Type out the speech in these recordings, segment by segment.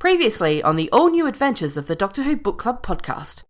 Previously on the all-new adventures of the Doctor Who Book Club podcast.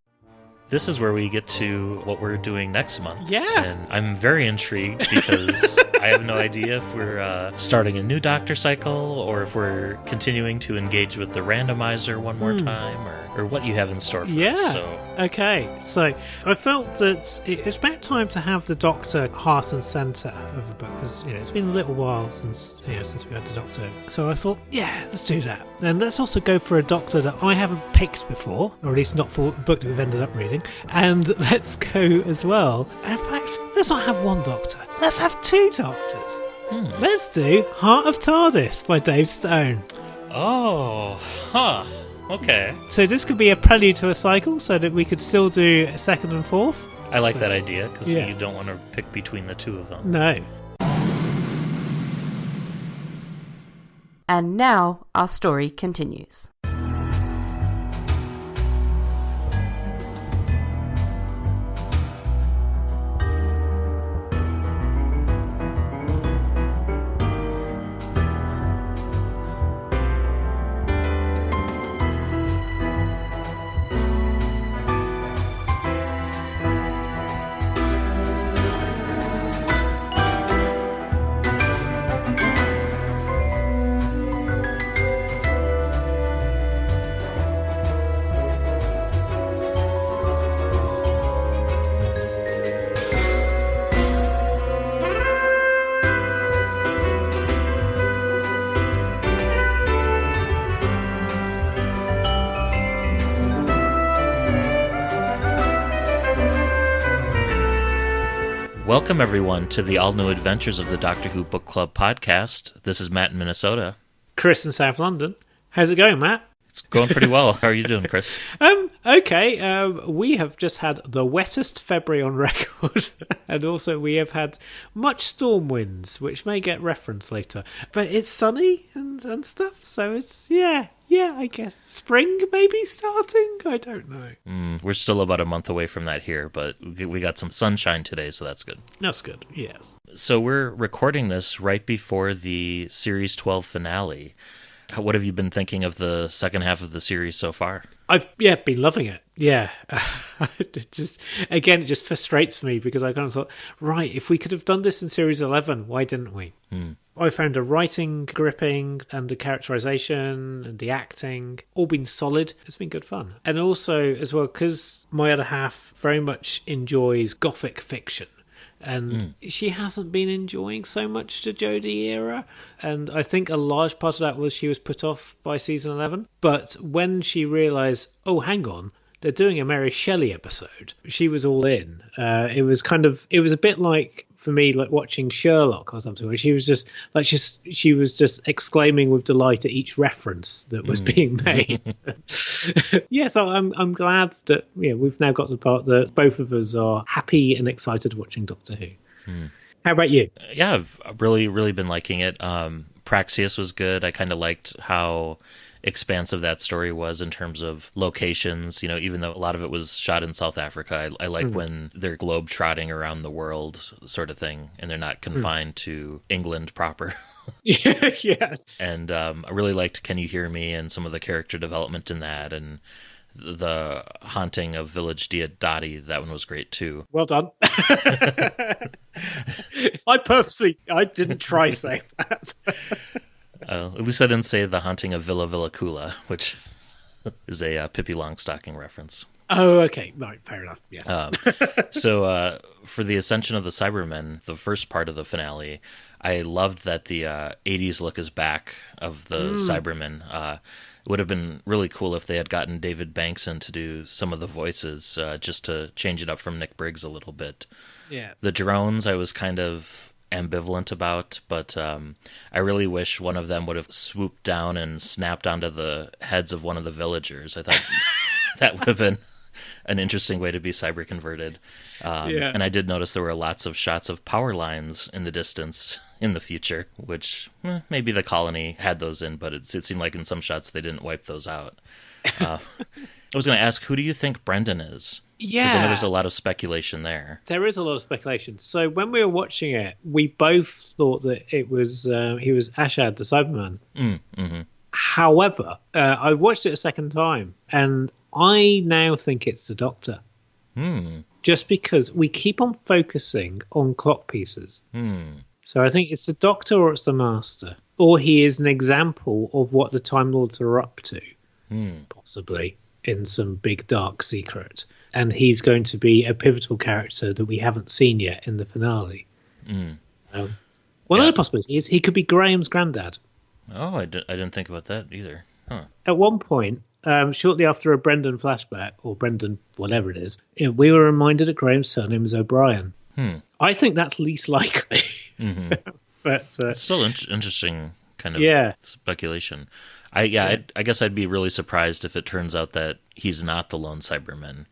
This is where we get to what we're doing next month. Yeah. And I'm very intrigued because I have no idea if we're starting a new Doctor cycle or if we're continuing to engage with the randomizer one more time or what you have in store for us. So. Okay, so I felt that it's about time to have the Doctor heart and centre of the book because it's been a little while since we had the Doctor. So I thought, yeah, let's do that. And let's also go for a Doctor that I haven't picked before, or at least not for a book that we've ended up reading. And let's go as well. In fact, let's not have one Doctor. Let's have two Doctors. Let's do Heart of TARDIS by Dave Stone. Oh, huh. Okay. So this could be a prelude to a cycle so that we could still do a second and fourth. I like that idea because you don't want to pick between the two of them. No. And now our story continues. Welcome, everyone, to the all-new adventures of the Doctor Who Book Club podcast. This is Matt in Minnesota. Chris in South London. How's it going, Matt? It's going pretty well. How are you doing, Chris? Okay. We have just had the wettest February on record, and also we have had much storm winds, which may get referenced later. But it's sunny and stuff, so it's, yeah, I guess. Spring maybe starting? I don't know. We're still about a month away from that here, but we got some sunshine today, so that's good. That's good, yes. So we're recording this right before the Series 12 finale. What have you been thinking of the second half of the series so far? I've been loving it. Yeah. It just frustrates me because I kind of thought, right, if we could have done this in Series 11, why didn't we? I found the writing gripping and the characterization and the acting all been solid. It's been good fun. And also, as well, because my other half very much enjoys gothic fiction. And she hasn't been enjoying so much the Jodie era. And I think a large part of that was she was put off by season 11. But when she realised, oh, hang on, they're doing a Mary Shelley episode, she was all in. It was a bit like, for me, like watching Sherlock or something, where she was just exclaiming with delight at each reference that was being made. So I'm glad that we've now got to the part that both of us are happy and excited watching Doctor Who. How about you? Yeah, I've really, really been liking it. Praxius was good. I kind of liked how expansive that story was in terms of locations, even though a lot of it was shot in South Africa. I like when they're globe-trotting around the world sort of thing, and they're not confined to England proper. Yeah. And I really liked Can You Hear Me and some of the character development in that, and the haunting of Village Diodati, that one was great too. Well done. I didn't try saying that. At least I didn't say the haunting of Villa Villacula, which is a Pippi Longstocking reference. Oh, okay. Right, fair enough. Yes. So for the Ascension of the Cybermen, the first part of the finale, I loved that the 80s look is back of the Cybermen. It would have been really cool if they had gotten David Banks in to do some of the voices, just to change it up from Nick Briggs a little bit. Yeah. The drones, I was kind of ambivalent about, but I really wish one of them would have swooped down and snapped onto the heads of one of the villagers. I thought that would have been an interesting way to be cyber converted. And I did notice there were lots of shots of power lines in the distance in the future, which maybe the colony had those in, but it seemed like in some shots they didn't wipe those out. I was going to ask, who do you think Brendan is? Yeah. Because I know there's a lot of speculation there. There is a lot of speculation. So when we were watching it, we both thought that it was he was Ashad the Cyberman. Mm-hmm. However, I watched it a second time, and I now think it's the Doctor. Just because we keep on focusing on clock pieces. So I think it's the Doctor or it's the Master. Or he is an example of what the Time Lords are up to, possibly, in some big dark secret. And he's going to be a pivotal character that we haven't seen yet in the finale. One other possibility is he could be Graham's granddad. Oh, I didn't think about that either. Huh. At one point, shortly after a Brendan flashback, or Brendan whatever it is, we were reminded that Graham's surname is O'Brien. I think that's least likely. But it's still interesting kind of speculation. I guess I'd be really surprised if it turns out that he's not the lone Cyberman.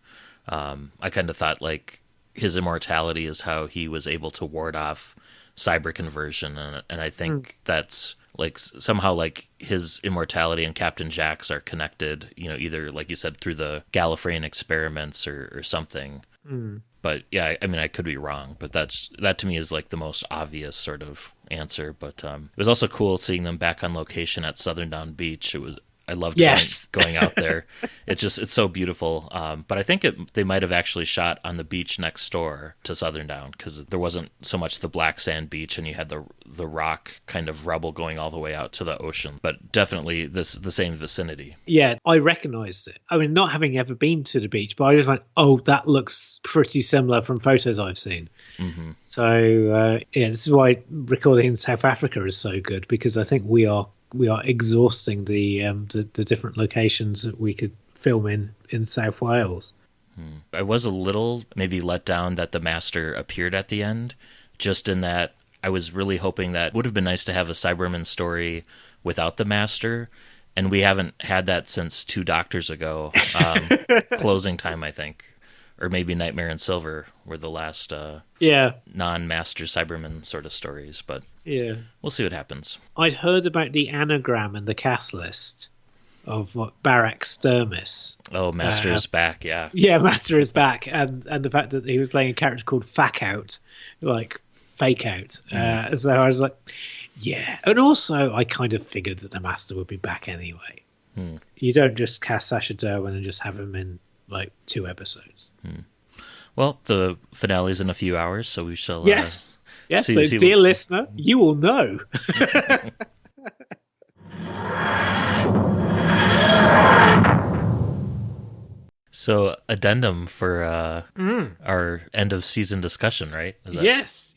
I kind of thought like his immortality is how he was able to ward off cyber conversion, and I think that's like somehow like his immortality and Captain Jack's are connected, either like you said through the Gallifreyan experiments or something. But yeah, I mean, I could be wrong, but that to me is like the most obvious sort of answer. But it was also cool seeing them back on location at Southern Down Beach. I loved going out there. It's so beautiful. But I think they might have actually shot on the beach next door to Southern Down, because there wasn't so much the black sand beach, and you had the rock kind of rubble going all the way out to the ocean. But definitely the same vicinity. Yeah, I recognised it. I mean, not having ever been to the beach, but I just went, oh, that looks pretty similar from photos I've seen. So this is why recording in South Africa is so good, because I think we are exhausting the different locations that we could film in South Wales. I was a little maybe let down that the Master appeared at the end, just in that I was really hoping that it would have been nice to have a Cyberman story without the Master, and we haven't had that since 2 Doctors ago. Closing Time, I think. Or maybe Nightmare in Silver were the last non-Master Cyberman sort of stories, but we'll see what happens. I'd heard about the anagram in the cast list of Barak Sturmis. Oh, Master is back, yeah. Yeah, Master is back, and the fact that he was playing a character called Fack Out, like Fake Out. So I was like, yeah. And also, I kind of figured that the Master would be back anyway. You don't just cast Sacha Derwin and just have him in like 2 episodes. Well, the finale's in a few hours, so we shall. Yes. So, dear listener, you will know. So, addendum for our end of season discussion, right? Yes.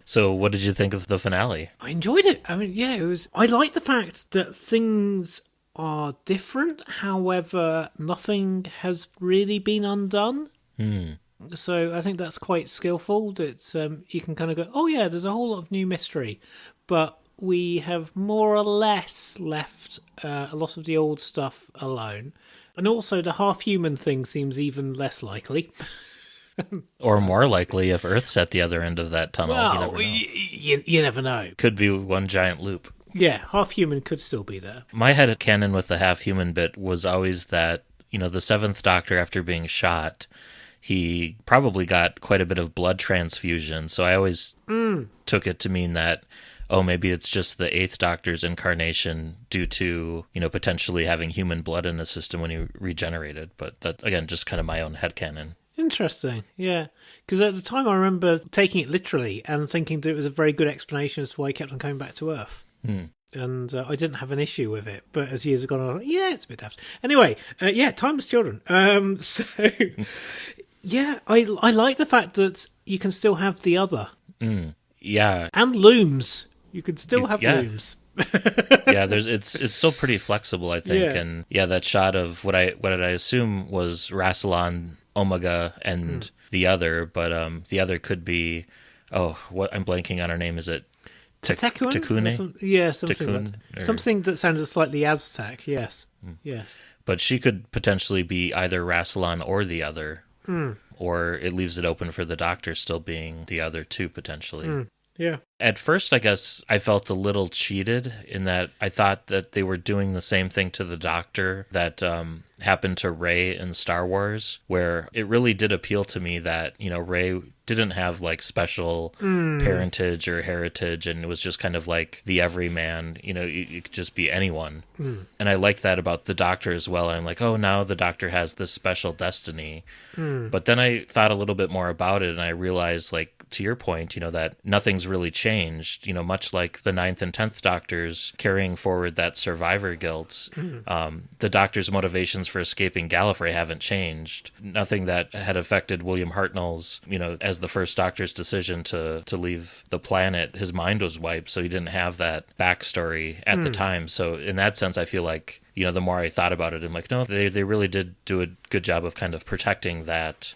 So, what did you think of the finale? I enjoyed it. I mean, it was. I like the fact that things are different, however, nothing has really been undone. So I think that's quite skillful. That you can kind of go, oh yeah, there's a whole lot of new mystery, but we have more or less left a lot of the old stuff alone. And also the half-human thing seems even less likely. Or more likely if Earth's at the other end of that tunnel. Well, you never know. Could be one giant loop. Yeah, half-human could still be there. My headcanon with the half-human bit was always that, the 7th Doctor, after being shot, he probably got quite a bit of blood transfusion. So I always took it to mean that, maybe it's just the 8th Doctor's incarnation due to, potentially having human blood in his system when he regenerated. But that, again, just kind of my own headcanon. Interesting, yeah. Because at the time I remember taking it literally and thinking that it was a very good explanation as to why he kept on coming back to Earth. And I didn't have an issue with it. But as years have gone on, I was like, yeah, it's a bit daft. Anyway, Timeless Children. So, yeah, I like the fact that you can still have the other. Yeah. And looms. You can still have looms. Yeah, it's still pretty flexible, I think. Yeah. And that shot of what I assume was Rassilon, Omega, and the other, but the other could be I'm blanking on her name. Is it Takune? Something that sounds slightly Aztec, yes. Yes. But she could potentially be either Rassilon or the other. Or it leaves it open for the Doctor still being the other too, potentially. Yeah. At first, I guess I felt a little cheated in that I thought that they were doing the same thing to the Doctor that happened to Rey in Star Wars, where it really did appeal to me that, Rey didn't have like special parentage or heritage, and it was just kind of like the everyman, you could just be anyone. And I like that about the Doctor as well. And I'm like, oh, now the Doctor has this special destiny. But then I thought a little bit more about it, and I realized, like, to your point, that nothing's really changed, much like the 9th and 10th Doctors carrying forward that survivor guilt. The Doctor's motivations for escaping Gallifrey haven't changed. Nothing that had affected William Hartnell's, as the first Doctor's decision to leave the planet, his mind was wiped, so he didn't have that backstory at the time. So in that sense, I feel like, the more I thought about it, I'm like, no, they really did do a good job of kind of protecting that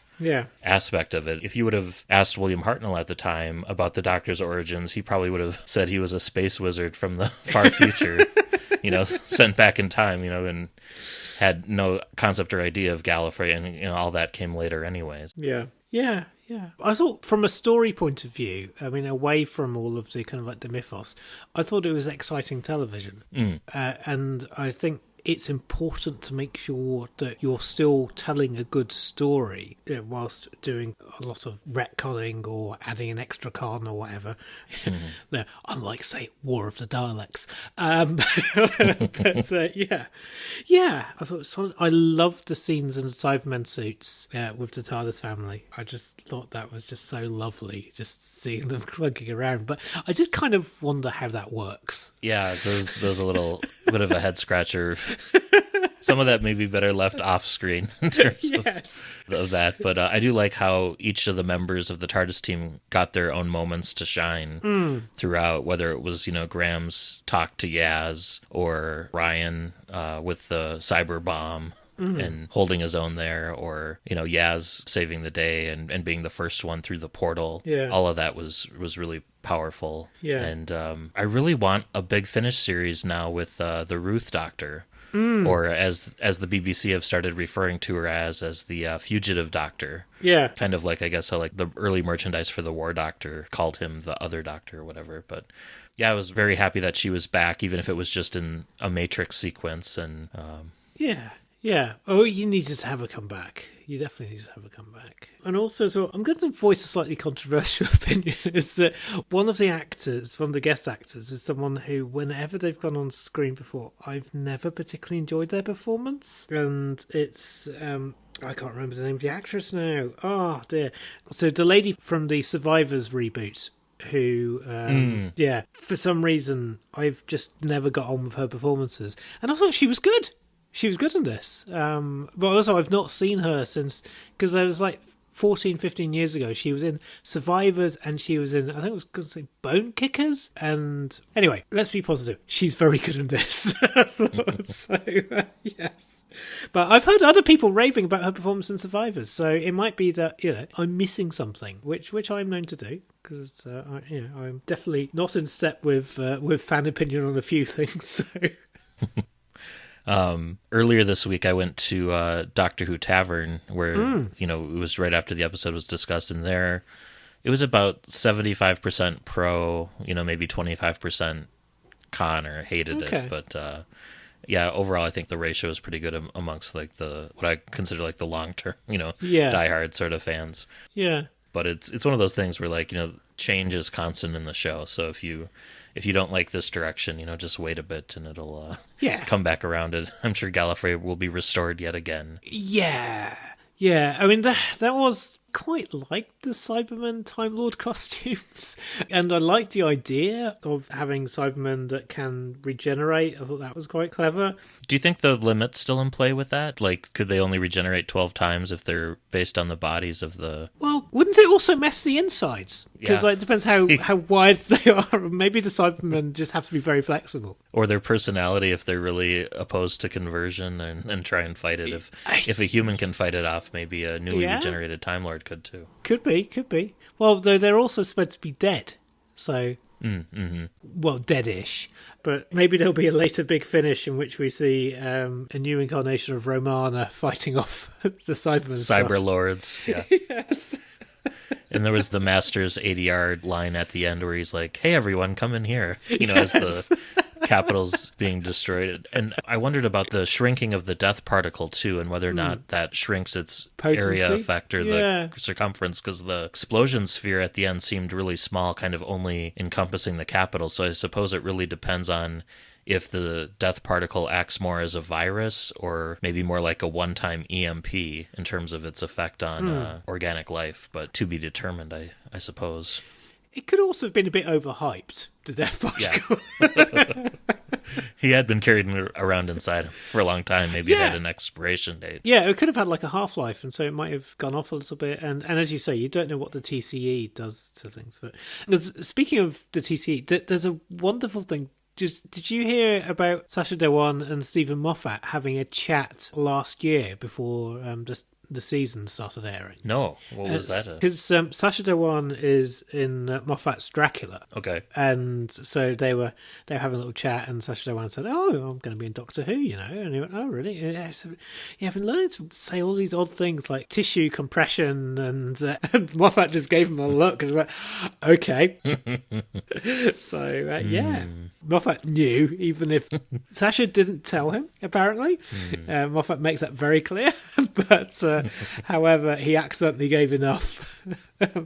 aspect of it. If you would have asked William Hartnell at the time about the Doctor's origins, he probably would have said he was a space wizard from the far future, sent back in time, and had no concept or idea of Gallifrey, and all that came later anyways. Yeah. I thought from a story point of view, I mean, away from all of the kind of like the mythos, I thought it was exciting television. And I think it's important to make sure that you're still telling a good story whilst doing a lot of retconning or adding an extra con or whatever. No, unlike, say, War of the Daleks. Yeah. I thought it was solid. I loved the scenes in the Cybermen suits with the TARDIS family. I just thought that was just so lovely, just seeing them clunking around. But I did kind of wonder how that works. Yeah, those a little bit of a head scratcher. Some of that may be better left off screen in terms of that. But I do like how each of the members of the TARDIS team got their own moments to shine throughout, whether it was, Graham's talk to Yaz or Ryan with the cyber bomb. And holding his own there, or Yaz saving the day and being the first one through the portal. All of that was really powerful. And I really want a Big Finish series now with the Ruth Doctor, or as the BBC have started referring to her as the Fugitive Doctor. Kind of like, I guess, how like the early merchandise for the War Doctor called him the Other Doctor or whatever. But yeah, I was very happy that she was back, even if it was just in a Matrix sequence. And Yeah. Oh, you needed to have her come back. You definitely need to have her come back. And also, so I'm going to voice a slightly controversial opinion, is that one of the guest actors, is someone who, whenever they've gone on screen before, I've never particularly enjoyed their performance. And it's, I can't remember the name of the actress now. Oh, dear. So the lady from the Survivors reboot, who, for some reason, I've just never got on with her performances. And I thought she was good. She was good in this. But also, I've not seen her since, because there was like 14, 15 years ago, she was in Survivors, and she was in, I think it was going to say Bone Kickers. And anyway, let's be positive. She's very good in this. Yes. But I've heard other people raving about her performance in Survivors, so it might be that, I'm missing something, which I'm known to do. Because I'm definitely not in step with fan opinion on a few things. So. Earlier this week, I went to Doctor Who Tavern, where it was right after the episode was discussed, and there it was about 75% pro, maybe 25% con or hated it. But overall, I think the ratio is pretty good amongst like what I consider like the long term, diehard sort of fans. Yeah. But it's one of those things where like change is constant in the show. So if you don't like this direction, just wait a bit and it'll come back around. And I'm sure Gallifrey will be restored yet again. Yeah. I mean, that was quite like the Cybermen Time Lord costumes. And I liked the idea of having Cybermen that can regenerate. I thought that was quite clever. Do you think the limit's still in play with that? Like, could they only regenerate 12 times if they're based on the bodies of the... Well, wouldn't it also mess the insides? Because it depends how wide they are. Maybe the Cybermen just have to be very flexible. Or their personality, if they're really opposed to conversion and try and fight it. If a human can fight it off, maybe a newly regenerated Time Lord could too. Could be. Well, though they're also supposed to be dead. So... Well, deadish, but maybe there'll be a later Big Finish in which we see a new incarnation of Romana fighting off the Cybermen. Cyber Lords, yeah. Yes. And there was the Master's 80-yard line at the end where he's like, "Hey, everyone, come in here," as the Capitol's being destroyed. And I wondered about the shrinking of the death particle, too, and whether or not that shrinks its Potency? area effect or the circumference, because the explosion sphere at the end seemed really small, kind of only encompassing the Capitol. So I suppose it really depends on if the death particle acts more as a virus or maybe more like a one-time EMP in terms of its effect on organic life, but to be determined, I suppose. It could also have been a bit overhyped, the death particle. Yeah. He had been carried around inside for a long time. Maybe it had an expiration date. Yeah, it could have had like a half-life, and so it might have gone off a little bit. And as you say, you don't know what the TCE does to things. But speaking of the TCE, there's a wonderful thing. Did you hear about Sacha Dhawan and Stephen Moffat having a chat last year before the season started airing? No, what was that? Because Sacha Dhawan is in Moffat's Dracula. Okay, and so they were having a little chat, and Sacha Dhawan said, "Oh, I'm going to be in Doctor Who," and he went, "Oh, really?" Yeah, so, I've been learning to say all these odd things like tissue compression, and Moffat just gave him a look and was like, "Okay." So Moffat knew, even if Sacha didn't tell him. Apparently, Moffat makes that very clear, but. However, he accidentally gave enough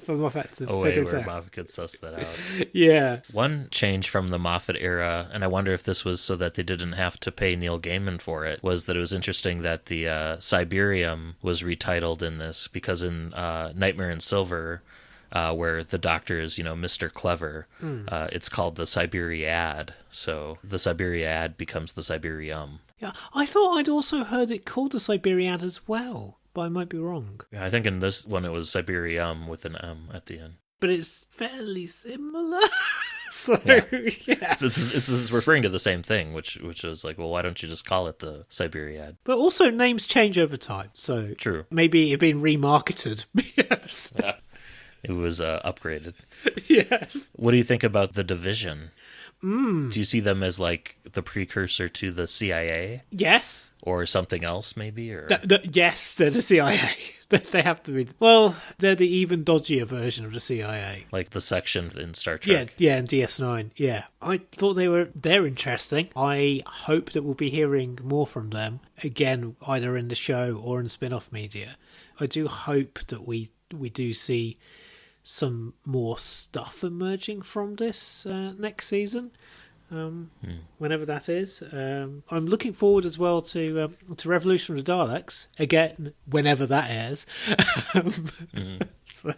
for Moffat to figure it out. Moffat could suss that out. Yeah. One change from the Moffat era, and I wonder if this was so that they didn't have to pay Neil Gaiman for it, was that it was interesting that the Cyberium was retitled in this, because in Nightmare in Silver, where the Doctor is, Mr. Clever, it's called the Cyberiad. So the Cyberiad becomes the Cyberium. Yeah, I thought I'd also heard it called the Cyberiad as well, but I might be wrong. Yeah, I think in this one it was Cyberium with an M at the end. But it's fairly similar. So, It's referring to the same thing, which was like, well, why don't you just call it the Cyberiad? But also names change over time, so true. Maybe it's been remarketed. Yes. Yeah. It was upgraded. Yes. What do you think about the Division? Do you see them as like the precursor to the CIA? Yes. Or something else, maybe? Or yes, they're the CIA. They have to be. Well, they're the even dodgier version of the CIA. Like the section in Star Trek. Yeah, and DS9. Yeah. I thought they're interesting. I hope that we'll be hearing more from them, again, either in the show or in spin-off media. I do hope that we do see some more stuff emerging from this next season, whenever that is. I'm looking forward as well to Revolution of the Daleks, again, whenever that airs. So.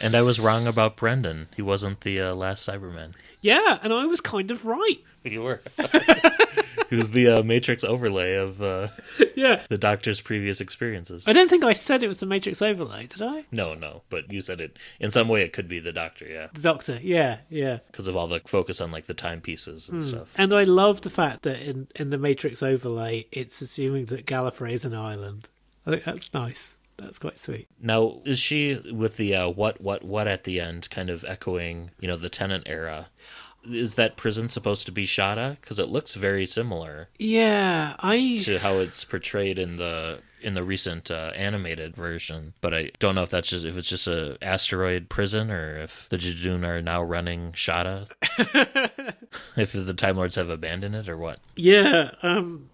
And I was wrong about Brendan. He wasn't the last Cyberman. Yeah, and I was kind of right. You were. He was the Matrix overlay of the Doctor's previous experiences. I don't think I said it was the Matrix overlay, did I? No, but you said it. In some way, it could be the Doctor, yeah. The Doctor, yeah. Because of all the focus on like the timepieces and stuff. And I love the fact that in the Matrix overlay, it's assuming that Gallifrey is an island. I think that's nice. That's quite sweet. Now, is she with the what at the end, kind of echoing, the Tennant era? Is that prison supposed to be Shada? Because it looks very similar. Yeah, to how it's portrayed in the recent animated version. But I don't know if it's just a asteroid prison or if the Jadoon are now running Shada. If the Time Lords have abandoned it or what. Yeah,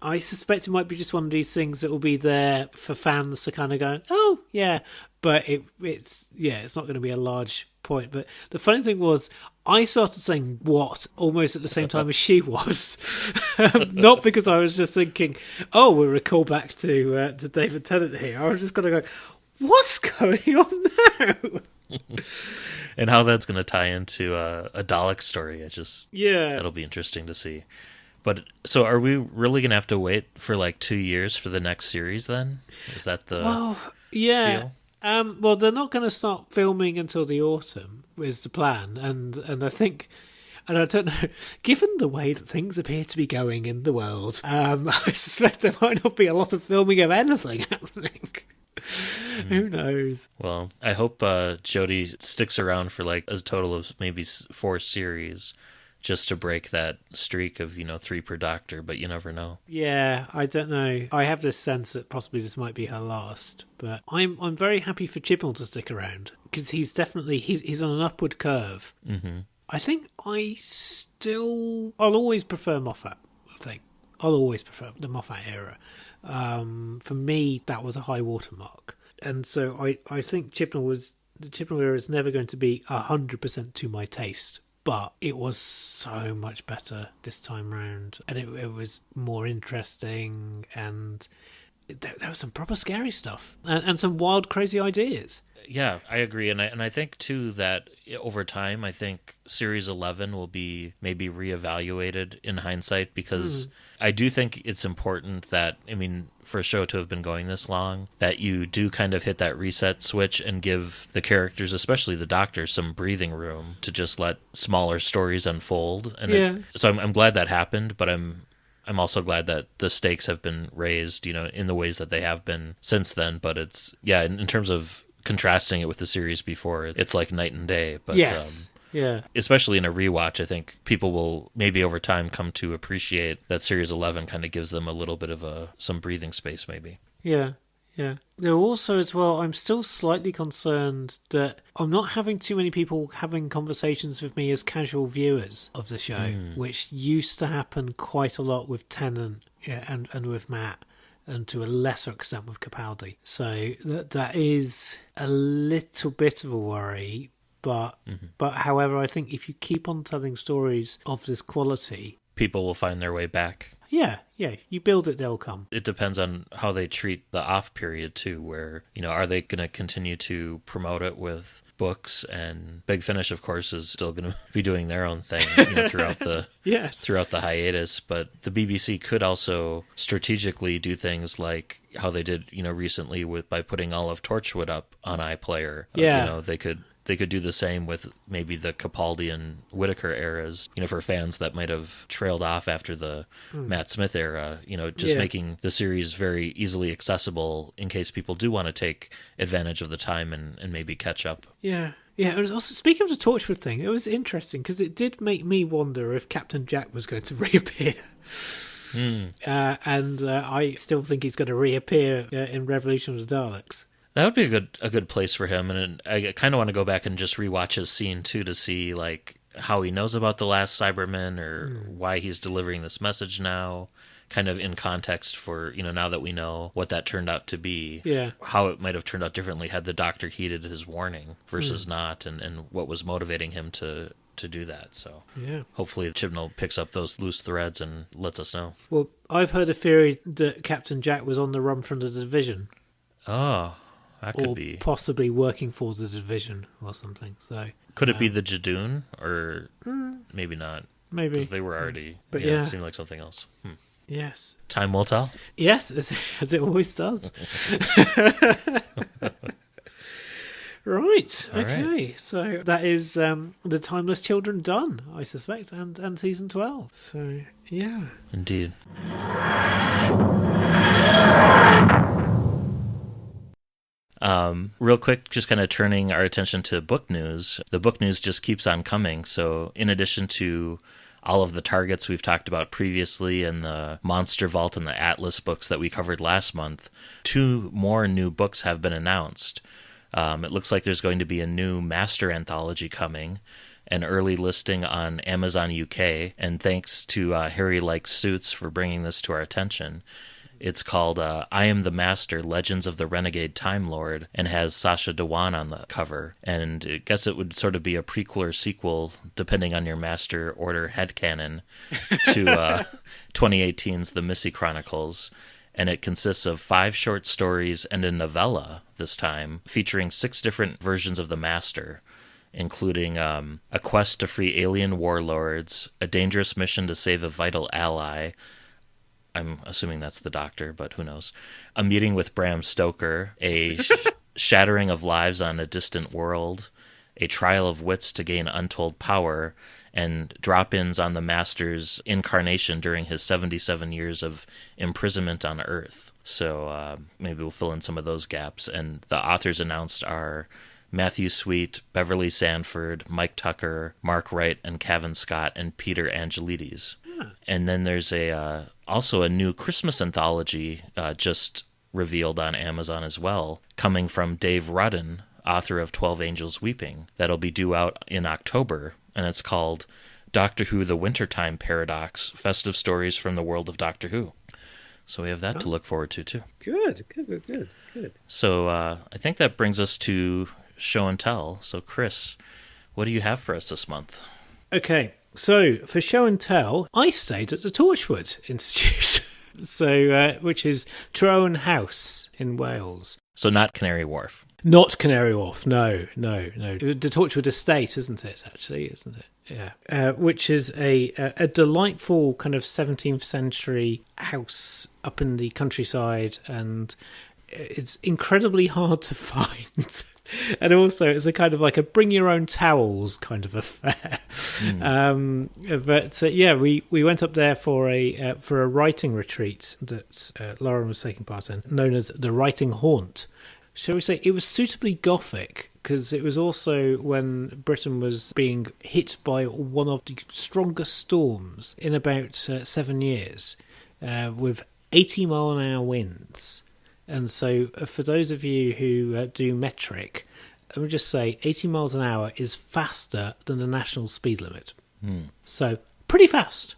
I suspect it might be just one of these things that will be there for fans to kind of go, oh yeah, but it's not going to be a large point. But the funny thing was, I started saying what almost at the same time as she was. Not because I was just thinking, oh, we're a callback to David Tennant here. I was just going to go, what's going on now? And how that's going to tie into a Dalek story. That'll be interesting to see. But so are we really going to have to wait for like 2 years for the next series then? Is that the deal? Well, they're not going to start filming until the autumn, is the plan. And I think, and I don't know, given the way that things appear to be going in the world, I suspect there might not be a lot of filming of anything happening. Who knows? Well, I hope Jodie sticks around for like a total of maybe 4 series, just to break that streak of 3 per Doctor, but you never know. Yeah, I don't know. I have this sense that possibly this might be her last, but I'm very happy for Chibnall to stick around because he's definitely he's on an upward curve. Mm-hmm. I think I'll always prefer Moffat. I think I'll always prefer the Moffat era. For me, that was a high watermark, and so I think the Chibnall era is never going to be 100% to my taste. But it was so much better this time round, and it was more interesting, and there was some proper scary stuff and some wild, crazy ideas. Yeah, I agree, and I think too that over time, I think Series 11 will be maybe reevaluated in hindsight, because I do think it's important that, for a show to have been going this long, that you do kind of hit that reset switch and give the characters, especially the Doctor, some breathing room to just let smaller stories unfold. And so I'm glad that happened, but I'm also glad that the stakes have been raised, in the ways that they have been since then. But it's, in terms of contrasting it with the series before, it's like night and day. But yes. Especially in a rewatch, I think people will maybe over time come to appreciate that Series 11 kind of gives them a little bit of some breathing space, maybe. Yeah. There also, as well, I'm still slightly concerned that I'm not having too many people having conversations with me as casual viewers of the show, which used to happen quite a lot with Tennant and with Matt, and to a lesser extent with Capaldi. So that is a little bit of a worry. But however, I think if you keep on telling stories of this quality, people will find their way back. Yeah, you build it, they'll come. It depends on how they treat the off period too, where, are they going to continue to promote it with books? And Big Finish, of course, is still going to be doing their own thing throughout the throughout the hiatus. But the BBC could also strategically do things like how they did, recently by putting all of Torchwood up on iPlayer. They could do the same with maybe the Capaldi and Whittaker eras, for fans that might have trailed off after the Matt Smith era, making the series very easily accessible in case people do want to take advantage of the time and maybe catch up. Yeah. Yeah, it was also, speaking of the Torchwood thing, it was interesting because it did make me wonder if Captain Jack was going to reappear. And I still think he's going to reappear in Revolution of the Daleks. That would be a good place for him, and I kind of want to go back and just rewatch his scene too to see like how he knows about the last Cybermen or why he's delivering this message now, kind of in context for now that we know what that turned out to be, how it might have turned out differently had the Doctor heeded his warning versus not, and what was motivating him to do that. So hopefully Chibnall picks up those loose threads and lets us know. Well, I've heard a theory that Captain Jack was on the run from the Division. Oh. That could be. Possibly working for the Division or something. So could it be the Jadoon, or maybe not? Maybe. Because they were already... But it seemed like something else. Yes. Time will tell. Yes, as it always does. Right. Okay. Right. So that is The Timeless Children done, I suspect, and season 12. So, yeah. Indeed. Real quick, just kind of turning our attention to book news. The book news just keeps on coming. So in addition to all of the targets we've talked about previously and the Monster Vault and the Atlas books that we covered last month, 2 more new books have been announced. It looks like there's going to be a new Master anthology coming, an early listing on Amazon UK, and thanks to Harry Likes Suits for bringing this to our attention. It's called I Am the Master, Legends of the Renegade Time Lord, and has Sacha Dhawan on the cover. And I guess it would sort of be a prequel or sequel, depending on your Master Order headcanon, to 2018's The Missy Chronicles. And it consists of 5 short stories and a novella this time, featuring 6 different versions of the Master, including a quest to free alien warlords, a dangerous mission to save a vital ally, I'm assuming that's the Doctor, but who knows, a meeting with Bram Stoker, a shattering of lives on a distant world, a trial of wits to gain untold power, and drop-ins on the Master's incarnation during his 77 years of imprisonment on Earth. So maybe we'll fill in some of those gaps. And the authors announced are Matthew Sweet, Beverly Sanford, Mike Tucker, Mark Wright, and Cavan Scott, and Peter Angelides. And then there's also a new Christmas anthology just revealed on Amazon as well, coming from Dave Rudden, author of 12 Angels Weeping, that'll be due out in October, and it's called Doctor Who The Wintertime Paradox, Festive Stories from the World of Doctor Who. So we have that to look forward to, too. Good. So I think that brings us to Show and Tell. So, Chris, what do you have for us this month? Okay, so for Show and Tell, I stayed at the Torchwood Institute, which is Trowan House in Wales. So not Canary Wharf. Not Canary Wharf, no. The Torchwood Estate, isn't it? Yeah. Which is a delightful kind of 17th century house up in the countryside, and it's incredibly hard to find. And also, it's a kind of like a bring your own towels kind of affair. We went up there for a writing retreat that Lauren was taking part in, known as the Writing Haunt. Shall we say it was suitably gothic, because it was also when Britain was being hit by one of the strongest storms in about 7 years, with 80-mile-an-hour winds. And so for those of you who do metric, I would just say 80 miles an hour is faster than the national speed limit. So pretty fast.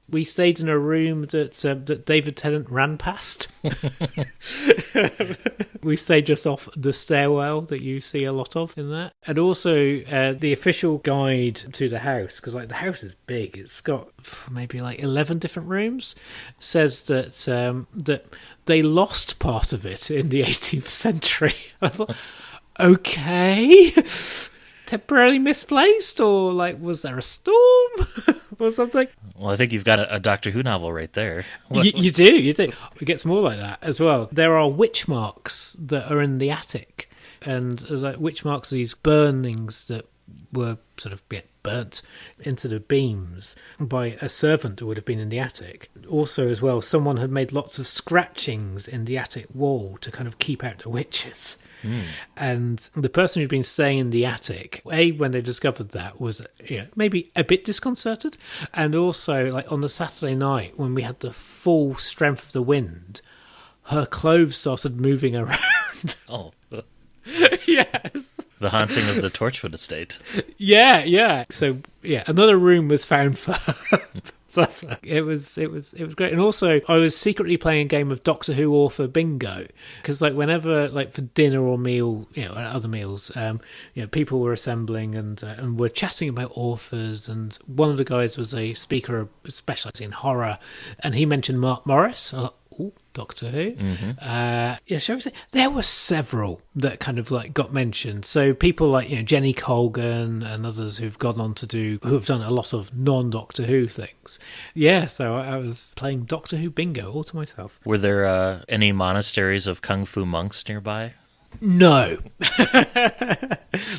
We stayed in a room that David Tennant ran past. We stayed just off the stairwell that you see a lot of in that. And also the official guide to the house, because the house is big. It's got maybe 11 different rooms. Says that they lost part of it in the 18th century. I thought, okay, temporarily misplaced, or was there a storm or something? Well, I think you've got a Doctor Who novel right there. You do. It gets more like that as well. There are witch marks that are in the attic, and witch marks are these burnings that were sort of burnt into the beams by a servant that would have been in the attic. Also, as well, someone had made lots of scratchings in the attic wall to kind of keep out the witches. And the person who'd been staying in the attic, when they discovered that, was maybe a bit disconcerted. And also, on the Saturday night, when we had the full strength of the wind, her clothes started moving around. Oh. Yes. The haunting of the Torchwood Estate. Yeah. So, another room was found for her. Bless her. It was great. And also, I was secretly playing a game of Doctor Who author bingo, because whenever for dinner or meal, other meals, people were assembling and were chatting about authors, and one of the guys was a speaker specialising in horror, and he mentioned Mark Morris. I thought, ooh, Doctor Who. Mm-hmm. Shall we say there were several that kind of got mentioned. So people like Jenny Colgan and others who have done a lot of non-Doctor Who things. Yeah, so I was playing Doctor Who bingo all to myself. Were there any monasteries of kung fu monks nearby? No.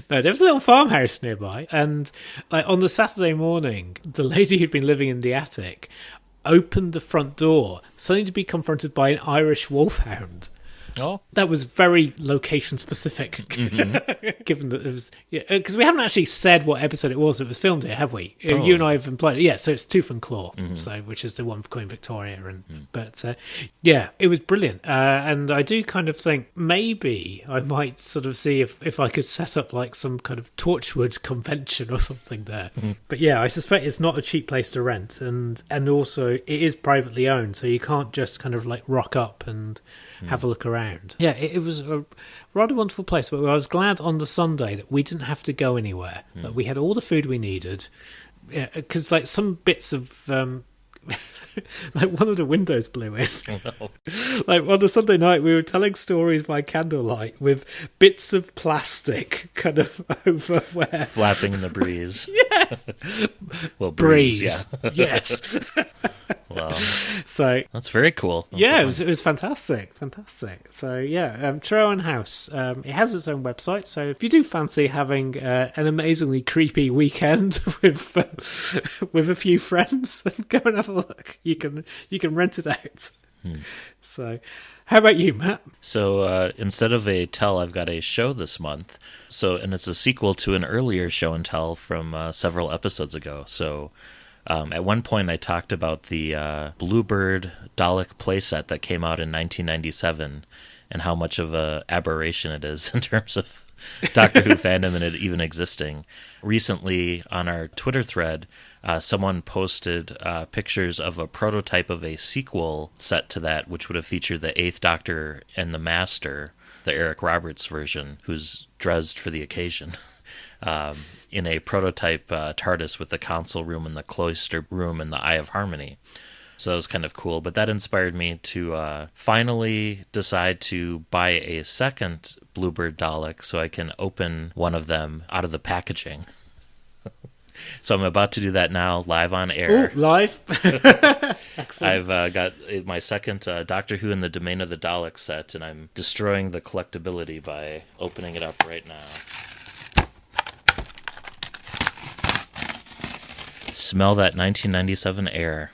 No, there was a little farmhouse nearby, and on the Saturday morning, the lady who'd been living in the attic opened the front door, suddenly to be confronted by an Irish wolfhound. Oh, that was very location specific, given that it was because we haven't actually said what episode it was that was filmed here, have we? Oh. You and I have implied it. Yeah, so it's Tooth and Claw, which is the one for Queen Victoria, but it was brilliant, and I do kind of think maybe I might sort of see if I could set up some kind of Torchwood convention or something there. But yeah, I suspect it's not a cheap place to rent, and also it is privately owned, so you can't just kind of rock up and have a look around. Yeah, it was a rather wonderful place, but I was glad on the Sunday that we didn't have to go anywhere. That we had all the food we needed. Because some bits of one of the windows blew in. Oh, no. On the Sunday night, we were telling stories by candlelight with bits of plastic kind of over where flapping in the breeze. Yes. Well, breeze. Yeah. Yes. Well, so that's very cool. It was fantastic. So Trowan House. It has its own website. So if you do fancy having an amazingly creepy weekend with a few friends, go and have a look. You can rent it out. So, how about you, Matt? So instead of a tell, I've got a show this month. And it's a sequel to an earlier show and tell from several episodes ago. So at one point I talked about the Bluebird Dalek playset that came out in 1997 and how much of a aberration it is in terms of Doctor Who fandom and it even existing. Recently, on our Twitter thread, someone posted pictures of a prototype of a sequel set to that, which would have featured the Eighth Doctor and the Master, the Eric Roberts version, who's dressed for the occasion, in a prototype TARDIS with the council room and the cloister room and the Eye of Harmony. So that was kind of cool. But that inspired me to finally decide to buy a second Bluebird Dalek so I can open one of them out of the packaging. So I'm about to do that now, live on air. Ooh, live? Excellent. I've got my second Doctor Who in the Domain of the Dalek set, and I'm destroying the collectability by opening it up right now. Smell that 1997 air.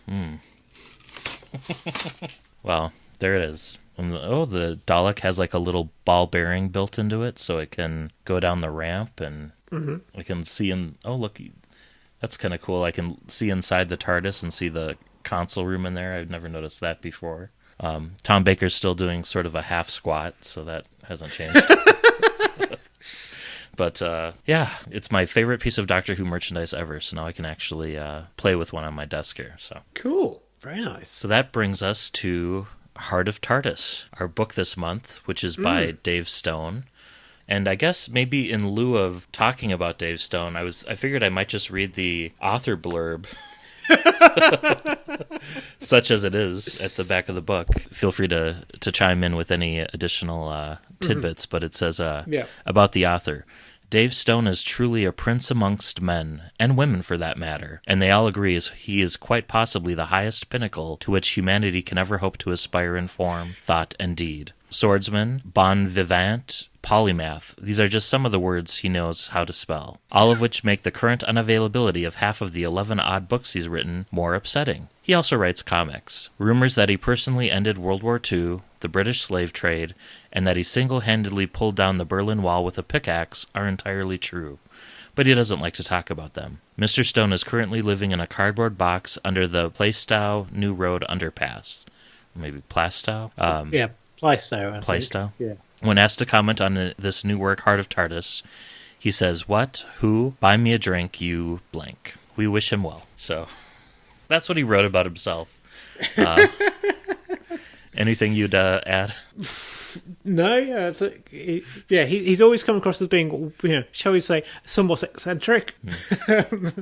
Well, there it is. And the Dalek has like a little ball bearing built into it, so it can go down the ramp, and I can see look, that's kind of cool. I can see inside the TARDIS and see the console room in there. I've never noticed that before. Tom Baker's still doing sort of a half squat, so that hasn't changed. But yeah, it's my favorite piece of Doctor Who merchandise ever, so now I can actually play with one on my desk here. So Cool. Very nice. So that brings us to Heart of TARDIS, our book this month, which is by Dave Stone. And I guess maybe in lieu of talking about Dave Stone, I figured I might just read the author blurb, such as it is, at the back of the book. Feel free to chime in with any additional tidbits, but it says about the author. Dave Stone is truly a prince amongst men, and women for that matter, and they all agree he is quite possibly the highest pinnacle to which humanity can ever hope to aspire in form, thought, and deed. Swordsman, bon vivant, polymath, these are just some of the words he knows how to spell, all of which make the current unavailability of half of the 11 odd books he's written more upsetting. He also writes comics. Rumors that he personally ended World War II, the British slave trade, and that he single-handedly pulled down the Berlin Wall with a pickaxe are entirely true, but he doesn't like to talk about them. Mr. Stone is currently living in a cardboard box under the Plaistow New Road underpass. Maybe Plastow? Plaistow. Plaistow? Yeah. When asked to comment on this new work, Heart of TARDIS, he says, "What? Who? Buy me a drink, you blank." We wish him well. So that's what he wrote about himself. Anything you'd add? No, he's always come across as being, shall we say, somewhat eccentric.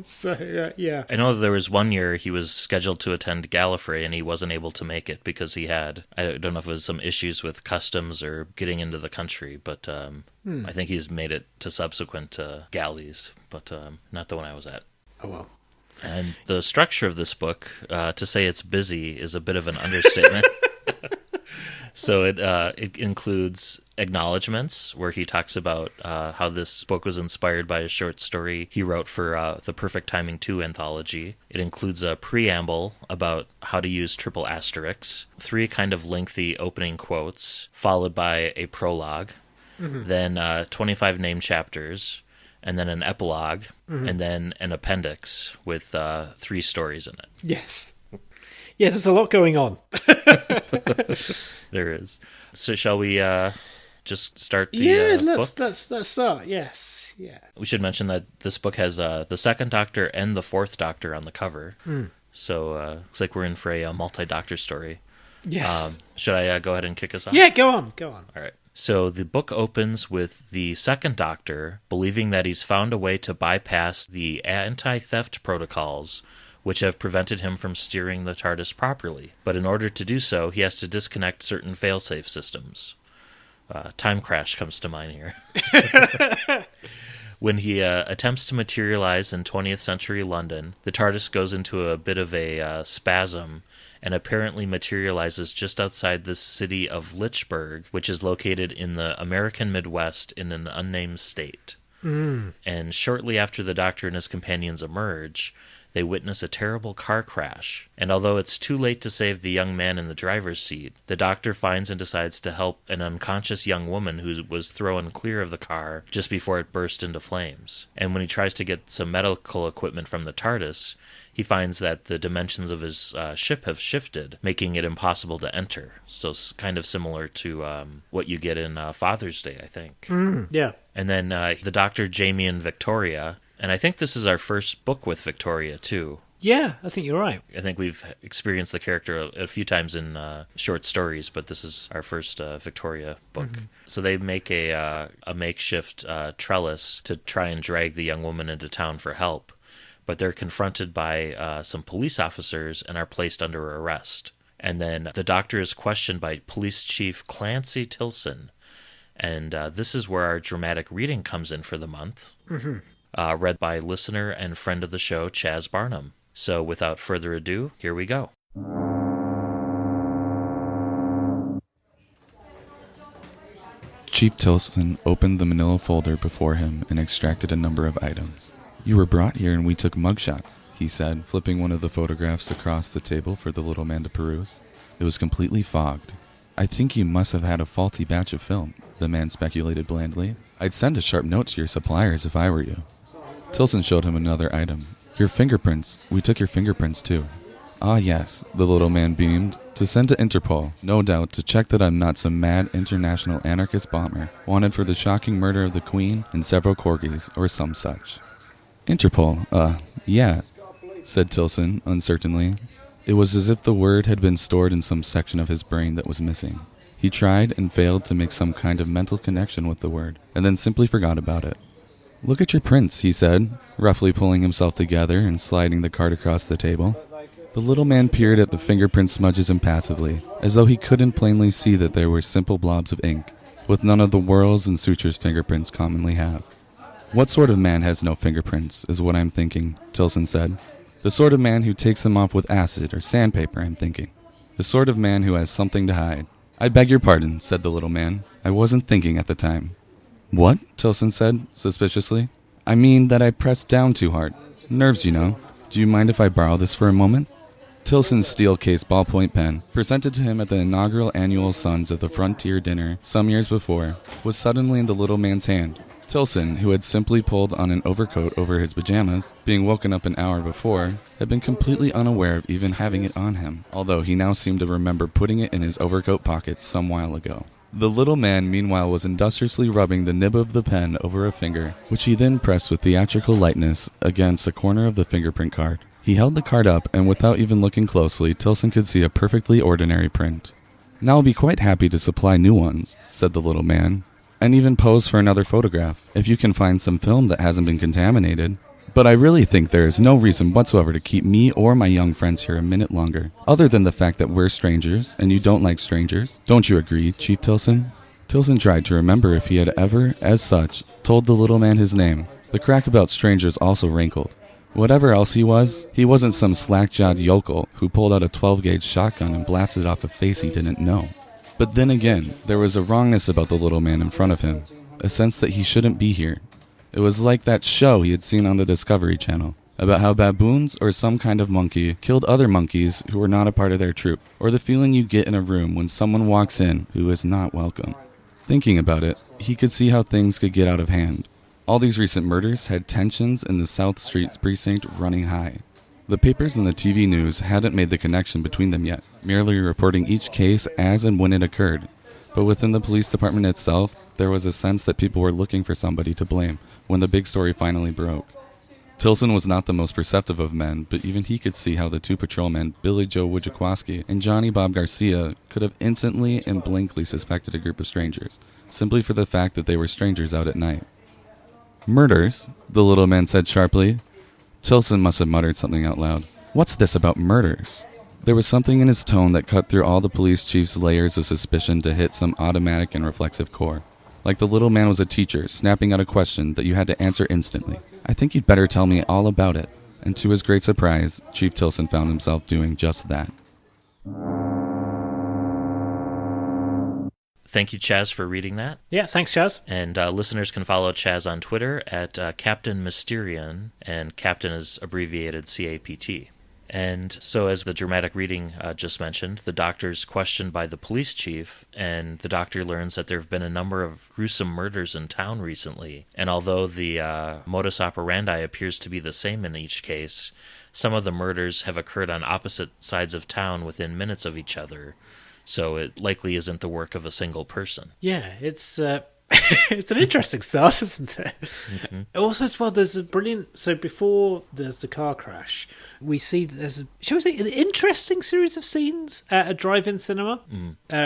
So, yeah. I know there was one year he was scheduled to attend Gallifrey and he wasn't able to make it because he had, I don't know if it was some issues with customs or getting into the country, but I think he's made it to subsequent galleys, but not the one I was at. Oh, well. And the structure of this book, to say it's busy is a bit of an understatement. So it includes acknowledgments, where he talks about how this book was inspired by a short story he wrote for the Perfect Timing 2 anthology. It includes a preamble about how to use triple asterisks, 3 kind of lengthy opening quotes, followed by a prologue, then 25 named chapters, and then an epilogue, and then an appendix with 3 stories in it. Yes. Yeah, there's a lot going on. There is. So shall we just start the book? Let's start. Yes. Yeah. We should mention that this book has the second Doctor and the fourth Doctor on the cover. So looks like we're in for a multi-Doctor story. Yes. Should I go ahead and kick us off? Yeah, go on. All right. So the book opens with the second Doctor believing that he's found a way to bypass the anti-theft protocols which have prevented him from steering the TARDIS properly. But in order to do so, he has to disconnect certain failsafe systems. Time Crash comes to mind here. When he attempts to materialize in 20th century London, the TARDIS goes into a bit of a spasm and apparently materializes just outside the city of Lichburg, which is located in the American Midwest in an unnamed state. And shortly after the Doctor and his companions emerge, they witness a terrible car crash. And although it's too late to save the young man in the driver's seat, the doctor finds and decides to help an unconscious young woman who was thrown clear of the car just before it burst into flames. And when he tries to get some medical equipment from the TARDIS, he finds that the dimensions of his ship have shifted, making it impossible to enter. So it's kind of similar to what you get in Father's Day, I think. Yeah. And then the Doctor, Jamie, and Victoria. And I think this is our first book with Victoria, too. Yeah, I think you're right. I think we've experienced the character a few times in short stories, but this is our first Victoria book. So they make a makeshift trellis to try and drag the young woman into town for help. But they're confronted by some police officers and are placed under arrest. And then the doctor is questioned by Police Chief Clancy Tilson. And this is where our dramatic reading comes in for the month, read by listener and friend of the show, Chaz Barnum. So without further ado, here we go. Chief Tilson opened the manila folder before him and extracted a number of items. "You were brought here and we took mugshots," he said, flipping one of the photographs across the table for the little man to peruse. It was completely fogged. "I think you must have had a faulty batch of film," the man speculated blandly. "I'd send a sharp note to your suppliers if I were you." Tilson showed him another item. "Your fingerprints. We took your fingerprints too." "Ah yes," the little man beamed. "To send to Interpol, no doubt, to check that I'm not some mad international anarchist bomber, wanted for the shocking murder of the Queen and several corgis, or some such." "Interpol, yeah," said Tilson, uncertainly. It was as if the word had been stored in some section of his brain that was missing. He tried and failed to make some kind of mental connection with the word, and then simply forgot about it. "Look at your prints," he said, roughly pulling himself together and sliding the card across the table. The little man peered at the fingerprint smudges impassively, as though he couldn't plainly see that they were simple blobs of ink, with none of the whorls and sutures fingerprints commonly have. "What sort of man has no fingerprints, is what I'm thinking," Tilson said. "The sort of man who takes them off with acid or sandpaper, I'm thinking. The sort of man who has something to hide." "I beg your pardon," said the little man. "I wasn't thinking at the time." "What?" Tilson said, suspiciously. "I mean that I pressed down too hard. Nerves, you know. Do you mind if I borrow this for a moment?" Tilson's steel-case ballpoint pen, presented to him at the inaugural annual Sons of the Frontier dinner some years before, was suddenly in the little man's hand. Tilson, who had simply pulled on an overcoat over his pajamas, being woken up an hour before, had been completely unaware of even having it on him, although he now seemed to remember putting it in his overcoat pocket some while ago. The little man meanwhile was industriously rubbing the nib of the pen over a finger, which he then pressed with theatrical lightness against a corner of the fingerprint card. He held the card up, and without even looking closely, Tilson could see a perfectly ordinary print. "Now I'll be quite happy to supply new ones," said the little man, "and even pose for another photograph, if you can find some film that hasn't been contaminated. But I really think there is no reason whatsoever to keep me or my young friends here a minute longer, other than the fact that we're strangers, and you don't like strangers. Don't you agree, Chief Tilson?" Tilson tried to remember if he had ever, as such, told the little man his name. The crack about strangers also rankled. Whatever else he wasn't some slack-jawed yokel who pulled out a 12-gauge shotgun and blasted off a face he didn't know. But then again, there was a wrongness about the little man in front of him, a sense that he shouldn't be here. It was like that show he had seen on the Discovery Channel, about how baboons or some kind of monkey killed other monkeys who were not a part of their troop, or the feeling you get in a room when someone walks in who is not welcome. Thinking about it, he could see how things could get out of hand. All these recent murders had tensions in the South Street precinct running high. The papers and the TV news hadn't made the connection between them yet, merely reporting each case as and when it occurred. But within the police department itself, there was a sense that people were looking for somebody to blame when the big story finally broke. Tilson was not the most perceptive of men, but even he could see how the two patrolmen, Billy Joe Wojciechowski and Johnny Bob Garcia, could have instantly and blankly suspected a group of strangers, simply for the fact that they were strangers out at night. "Murders?" the little man said sharply. Tilson must have muttered something out loud. "What's this about murders?" There was something in his tone that cut through all the police chief's layers of suspicion to hit some automatic and reflexive core. Like the little man was a teacher, snapping out a question that you had to answer instantly. "I think you'd better tell me all about it." And to his great surprise, Chief Tilson found himself doing just that. Thank you, Chaz, for reading that. Yeah, thanks, Chaz. And listeners can follow Chaz on Twitter at Captain Mysterion, and Captain is abbreviated CAPT. And so, as the dramatic reading just mentioned, the doctor's questioned by the police chief, and the doctor learns that there have been a number of gruesome murders in town recently. And although the modus operandi appears to be the same in each case, some of the murders have occurred on opposite sides of town within minutes of each other. So it likely isn't the work of a single person. Yeah, it's it's an interesting start, isn't it? Mm-hmm. Also, as well, there's a brilliant... So before there's the car crash, we see there's, shall we say, an interesting series of scenes at a drive-in cinema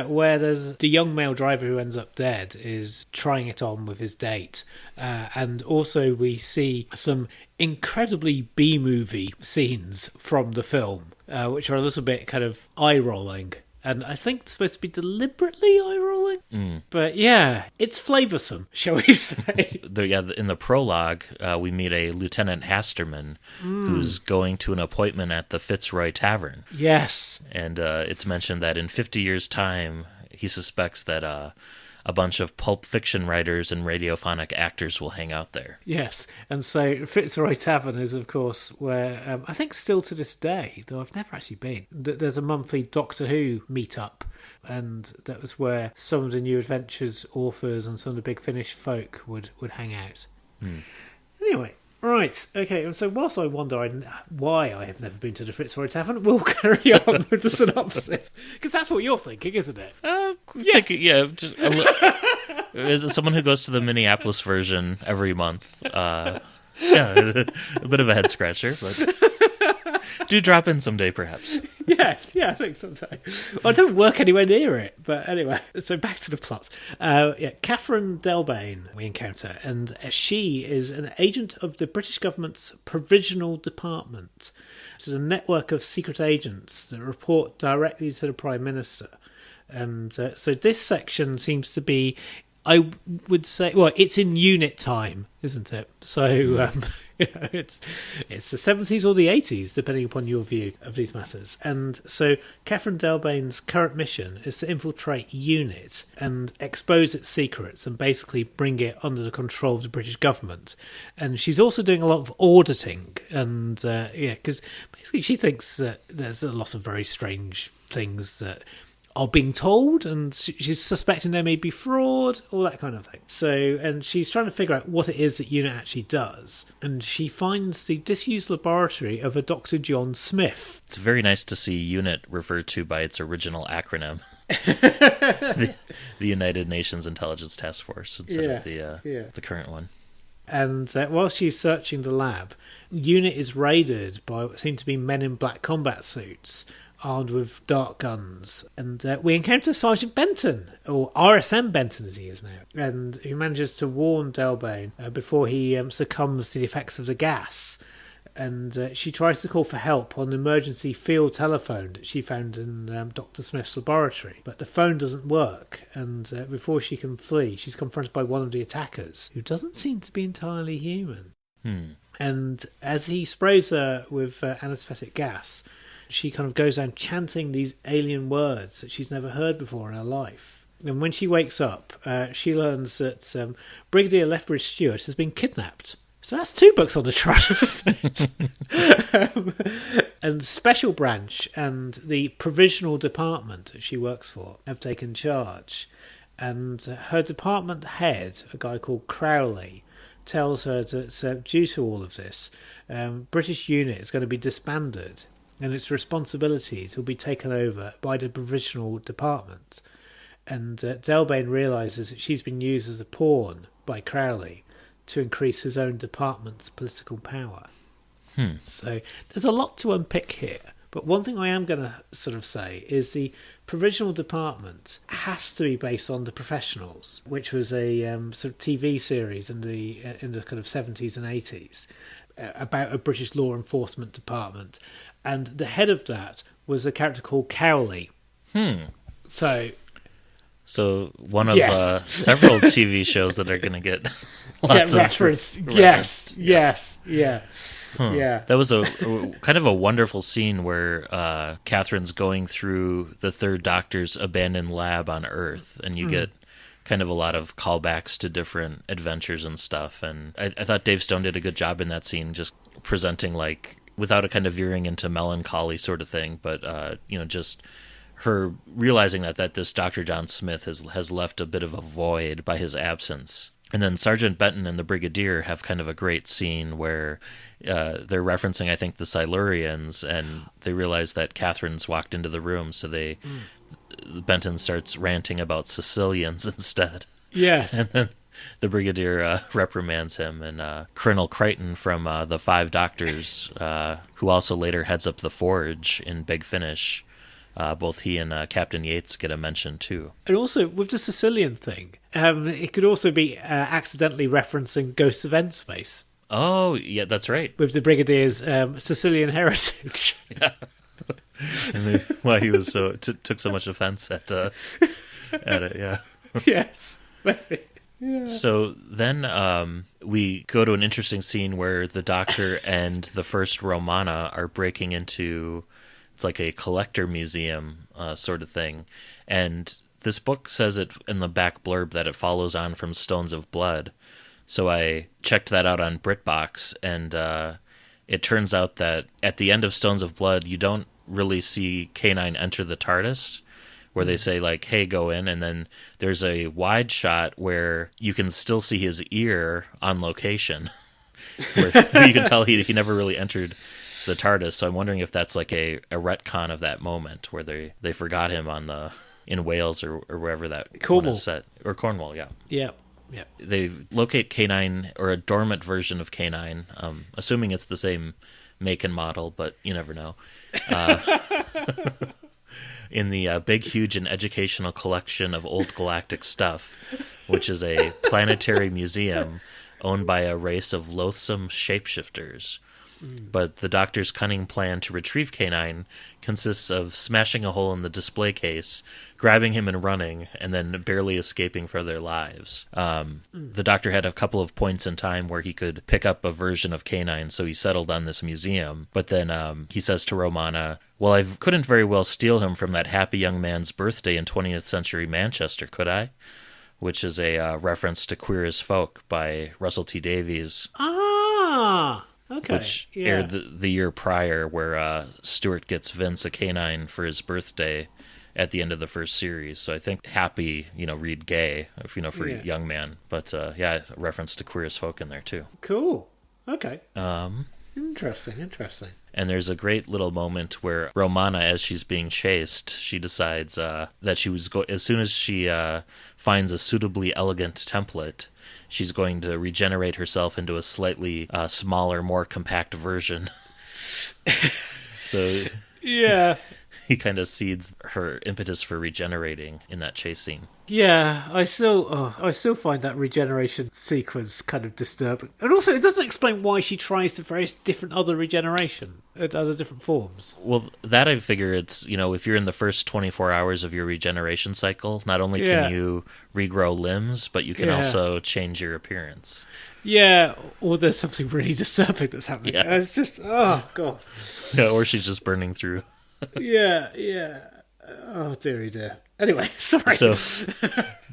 where there's the young male driver who ends up dead is trying it on with his date. And also we see some incredibly B-movie scenes from the film, which are a little bit kind of eye-rolling. And I think it's supposed to be deliberately eye-rolling. But yeah, it's flavoursome, shall we say. In the prologue, we meet a Lieutenant Hasterman who's going to an appointment at the Fitzroy Tavern. Yes. And it's mentioned that in 50 years' time, he suspects that a bunch of pulp fiction writers and radiophonic actors will hang out there. Yes, and so Fitzroy Tavern is, of course, where I think still to this day, though I've never actually been, there's a monthly Doctor Who meet-up, and that was where some of the New Adventures authors and some of the Big Finish folk would hang out. Anyway, right, okay, and so whilst I wonder why I have never been to the Fitzroy Tavern, we'll carry on with the synopsis. Because that's what you're thinking, isn't it? Yes. Just as someone who goes to the Minneapolis version every month, a bit of a head scratcher, but do drop in someday, perhaps. Yes, I think someday. Well, I don't work anywhere near it, but anyway. So back to the plot. Catherine Delbane we encounter, and she is an agent of the British government's Provisional Department, which is a network of secret agents that report directly to the Prime Minister. And so this section seems to be, I would say, well, it's in unit time, isn't it? So it's the 70s or the 80s, depending upon your view of these matters. And so Catherine Delbane's current mission is to infiltrate UNIT and expose its secrets and basically bring it under the control of the British government. And she's also doing a lot of auditing. And because basically she thinks that there's a lot of very strange things that are being told, and she's suspecting there may be fraud, all that kind of thing. So, and she's trying to figure out what it is that UNIT actually does. And she finds the disused laboratory of a Dr. John Smith. It's very nice to see UNIT referred to by its original acronym, the United Nations Intelligence Task Force, instead of the current one. And while she's searching the lab, UNIT is raided by what seem to be men in black combat suits, armed with dart guns, and we encounter Sergeant Benton, or RSM Benton as he is now, and who manages to warn Delbane before he succumbs to the effects of the gas. And she tries to call for help on the emergency field telephone that she found in Dr. Smith's laboratory, but the phone doesn't work, and before she can flee, she's confronted by one of the attackers, who doesn't seem to be entirely human. And as he sprays her with anaesthetic gas, she kind of goes down chanting these alien words that she's never heard before in her life. And when she wakes up, she learns that Brigadier Lethbridge Stewart has been kidnapped. So that's 2 books on the trot, isn't it? And Special Branch and the Provisional Department that she works for have taken charge. And her department head, a guy called Crowley, tells her that due to all of this, British unit is going to be disbanded, and its responsibilities will be taken over by the Provisional Department. And Delbane realises that she's been used as a pawn by Crowley to increase his own department's political power. So there's a lot to unpick here. But one thing I am going to sort of say is the Provisional Department has to be based on The Professionals, which was a sort of TV series in the kind of 70s and 80s about a British law enforcement department. And the head of that was a character called Cowley. So one of several TV shows that are going to get lots of reference. Yes. Yeah. That was a kind of a wonderful scene where Catherine's going through the Third Doctor's abandoned lab on Earth, and you get kind of a lot of callbacks to different adventures and stuff. And I thought Dave Stone did a good job in that scene, just presenting, like, without a kind of veering into melancholy sort of thing, but just her realizing that this Dr. John Smith has left a bit of a void by his absence. And then Sergeant Benton and the Brigadier have kind of a great scene where they're referencing, I think, the Silurians, and they realize that Catherine's walked into the room, so Benton starts ranting about Sicilians instead. Yes. And then the Brigadier reprimands him, and Colonel Crichton from the Five Doctors, who also later heads up the Forge in Big Finish, both he and Captain Yates get a mention too. And also, with the Sicilian thing, it could also be accidentally referencing Ghosts of Endspace. Oh, yeah, that's right. With the Brigadier's Sicilian heritage. Yeah. And why he was took so much offense at it, yeah. Yes, maybe. Yeah. So then we go to an interesting scene where the Doctor and the first Romana are breaking into, it's like a collector museum sort of thing. And this book says it in the back blurb that it follows on from Stones of Blood. So I checked that out on BritBox, and it turns out that at the end of Stones of Blood, you don't really see K9 enter the TARDIS, where they say, like, hey, go in, and then there's a wide shot where you can still see his ear on location, where you can tell he never really entered the TARDIS. So I'm wondering if that's like a retcon of that moment where they forgot him in Wales or wherever that Cornwall one is set. Or Cornwall, yeah. Yeah. Yeah. They locate K9, or a dormant version of K9, assuming it's the same make and model, but you never know. In the Big, Huge, and Educational Collection of Old Galactic Stuff, which is a planetary museum owned by a race of loathsome shapeshifters. But the Doctor's cunning plan to retrieve K9 consists of smashing a hole in the display case, grabbing him and running, and then barely escaping for their lives. The Doctor had a couple of points in time where he could pick up a version of K9, so he settled on this museum. But then he says to Romana, well, I couldn't very well steal him from that happy young man's birthday in 20th century Manchester, could I? Which is a reference to Queer as Folk by Russell T. Davies. Ah! Okay. Which aired the year prior, where Stewart gets Vince a K9 for his birthday at the end of the first series. So I think happy, read gay, if for young man. But a reference to Queer as Folk in there too. Cool. Okay. Interesting. And there's a great little moment where Romana, as she's being chased, she decides that she was as soon as she finds a suitably elegant template, she's going to regenerate herself into a slightly smaller, more compact version. So yeah, he kind of seeds her impetus for regenerating in that chase scene. Yeah, I still find that regeneration sequence kind of disturbing. And also, it doesn't explain why she tries the various different other regeneration at other different forms. Well, that I figure it's, if you're in the first 24 hours of your regeneration cycle, not only can you regrow limbs, but you can also change your appearance. Yeah, or there's something really disturbing that's happening. Yeah. It's just, oh, God. Yeah, or she's just burning through. Yeah. Oh, dearie dear. Anyway, sorry. So,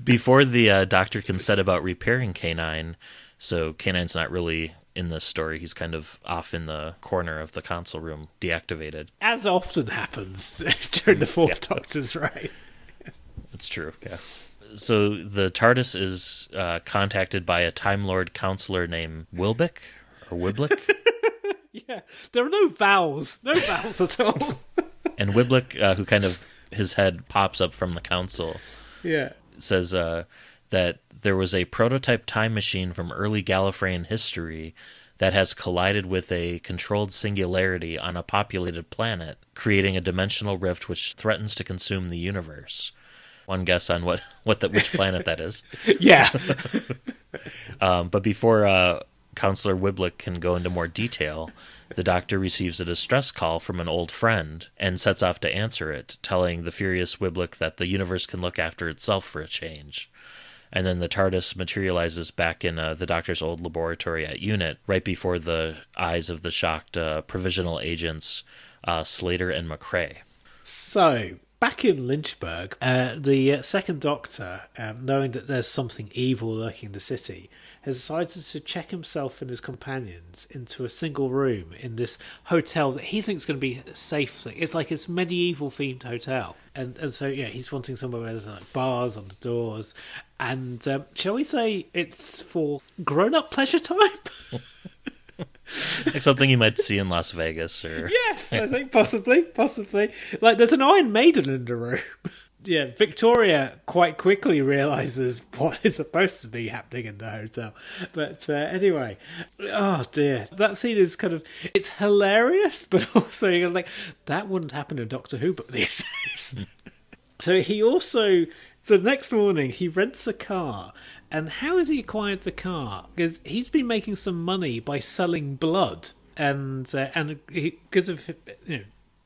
before the Doctor can set about repairing K9, so K9's not really in this story. He's kind of off in the corner of the console room, deactivated. As often happens during the Fourth Doctor's reign. It's true, yeah. So, the TARDIS is contacted by a Time Lord counselor named Wilbick, or Wiblick. Yeah, there are no vowels at all. And Wiblick, who kind of, his head pops up from the council, says that there was a prototype time machine from early Gallifreyan history that has collided with a controlled singularity on a populated planet, creating a dimensional rift which threatens to consume the universe. One guess on which planet that is. Yeah. But before Counselor Wiblick can go into more detail, the Doctor receives a distress call from an old friend and sets off to answer it, telling the furious Wiblick that the universe can look after itself for a change. And then the TARDIS materializes back in the Doctor's old laboratory at UNIT, right before the eyes of the shocked provisional agents Slater and McCrae. So, back in Lynchburg, the second Doctor, knowing that there's something evil lurking in the city, has decided to check himself and his companions into a single room in this hotel that he thinks is going to be a safe thing. It's like it's medieval-themed hotel. And so, yeah, he's wanting somewhere where there's like bars on the doors. And shall we say it's for grown-up pleasure time? Like something you might see in Las Vegas, or Yes, I think possibly. Like, there's an Iron Maiden in the room. Yeah, Victoria quite quickly realises what is supposed to be happening in the hotel. But anyway, oh dear. That scene is it's hilarious, but also you're like, that wouldn't happen in a Doctor Who book these days. So the next morning he rents a car. And how has he acquired the car? Because he's been making some money by selling blood, and because of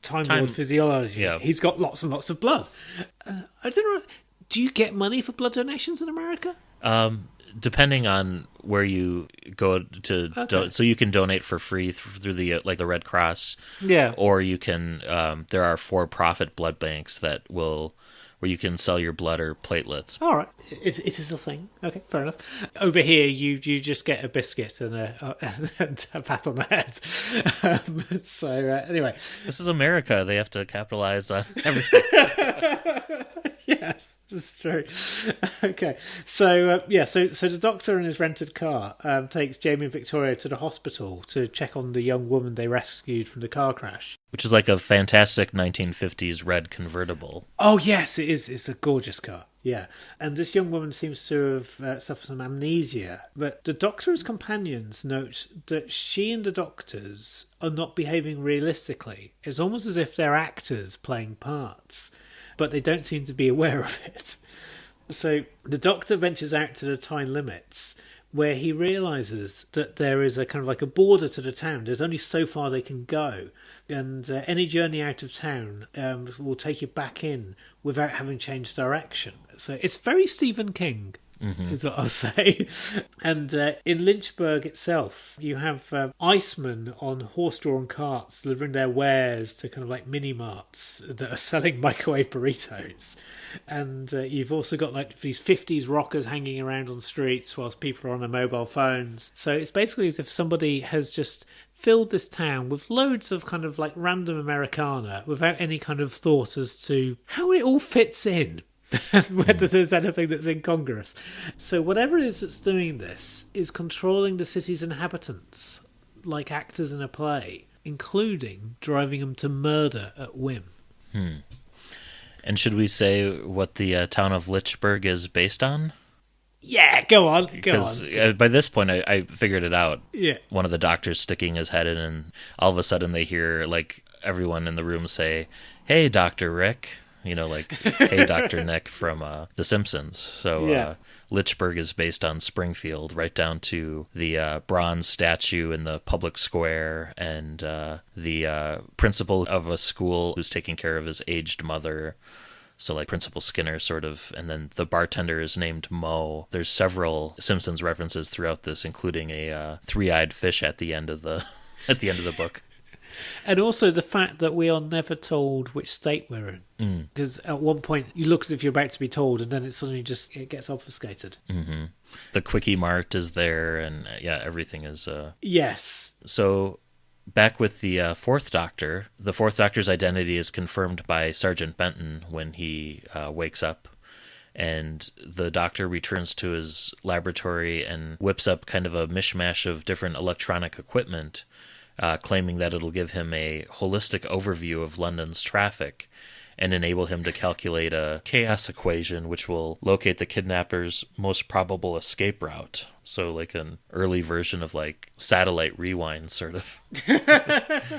Time Lord physiology, yeah. He's got lots and lots of blood. I don't know. Do you get money for blood donations in America? Depending on where you go to, Okay. so you can donate for free through the the Red Cross, Yeah. or you can. There are for-profit blood banks where you can sell your blood or platelets. All right, it is a thing. Okay, fair enough. Over here, you just get a biscuit and a pat on the head. Anyway, This is America; they have to capitalize on everything. yes, that's true. Okay, so the Doctor in his rented car takes Jamie and Victoria to the hospital to check on the young woman they rescued from the car crash. Which is like a fantastic 1950s red convertible. Oh yes, it is. It's a gorgeous car. Yeah, and this young woman seems to have suffered some amnesia. But the Doctor's companions note that she and the Doctors are not behaving realistically. It's almost as if they're actors playing parts, but they don't seem to be aware of it. So the Doctor ventures out to the time limits, where he realises that there is a a border to the town. There's only so far they can go, and any journey out of town will take you back in without having changed direction. So it's very Stephen King. Is what I'll say. And in Lynchburg itself, you have icemen on horse-drawn carts delivering their wares to mini-marts that are selling microwave burritos. And you've also got these 50s rockers hanging around on streets whilst people are on their mobile phones. So it's basically as if somebody has just filled this town with loads of random Americana without any thought as to how it all fits in. Whether there's anything that's incongruous. So whatever it is that's doing this is controlling the city's inhabitants like actors in a play, including driving them to murder at whim. And should we say what the town of Lynchburg is based on? Yeah, go on. Because by this point, I figured it out. Yeah. One of the doctors sticking his head in, and all of a sudden they hear everyone in the room say, "Hey, Dr. Rick." Hey, Dr. Nick from The Simpsons. So Yeah. Lynchburg is based on Springfield, right down to the bronze statue in the public square, and the principal of a school who's taking care of his aged mother. So Principal Skinner sort of, and then the bartender is named Mo. There's several Simpsons references throughout this, including a three-eyed fish at the end of the book. And also the fact that we are never told which state we're in. Because at one point you look as if you're about to be told, and then it suddenly it gets obfuscated. Mm-hmm. The Quickie Mart is there, and everything is... Yes. So back with the Fourth Doctor, the Fourth Doctor's identity is confirmed by Sergeant Benton when he wakes up. And the Doctor returns to his laboratory and whips up kind of a mishmash of different electronic equipment, claiming that it'll give him a holistic overview of London's traffic and enable him to calculate a chaos equation which will locate the kidnapper's most probable escape route. So an early version of Satellite Rewind, sort of.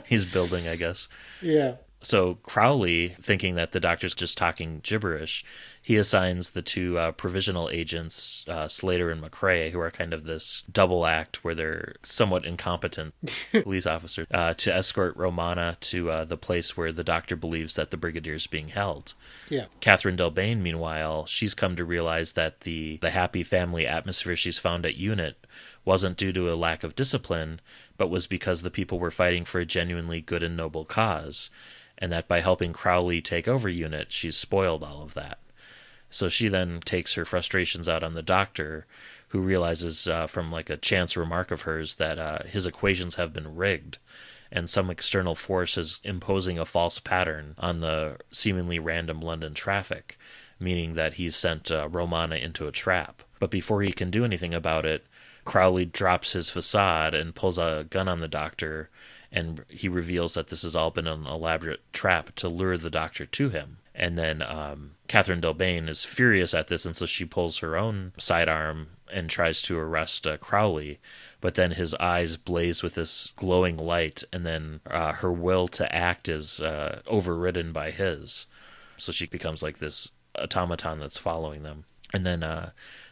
He's building, I guess. Yeah. So Crowley, thinking that the doctor's just talking gibberish, he assigns the two provisional agents, Slater and McCrae, who are kind of this double act where they're somewhat incompetent police officers, to escort Romana to the place where the doctor believes that the brigadier's being held. Yeah. Catherine Delbane, meanwhile, she's come to realize that the happy family atmosphere she's found at UNIT wasn't due to a lack of discipline, but was because the people were fighting for a genuinely good and noble cause, and that by helping Crowley take over UNIT, she's spoiled all of that. So she then takes her frustrations out on the doctor, who realizes from like a chance remark of hers that his equations have been rigged, and some external force is imposing a false pattern on the seemingly random London traffic, meaning that he's sent Romana into a trap. But before he can do anything about it, Crowley drops his facade and pulls a gun on the doctor, and he reveals that this has all been an elaborate trap to lure the doctor to him. And then Catherine Delbane is furious at this, and so she pulls her own sidearm and tries to arrest Crowley. But then his eyes blaze with this glowing light, and then her will to act is overridden by his. So she becomes like this automaton that's following them. And then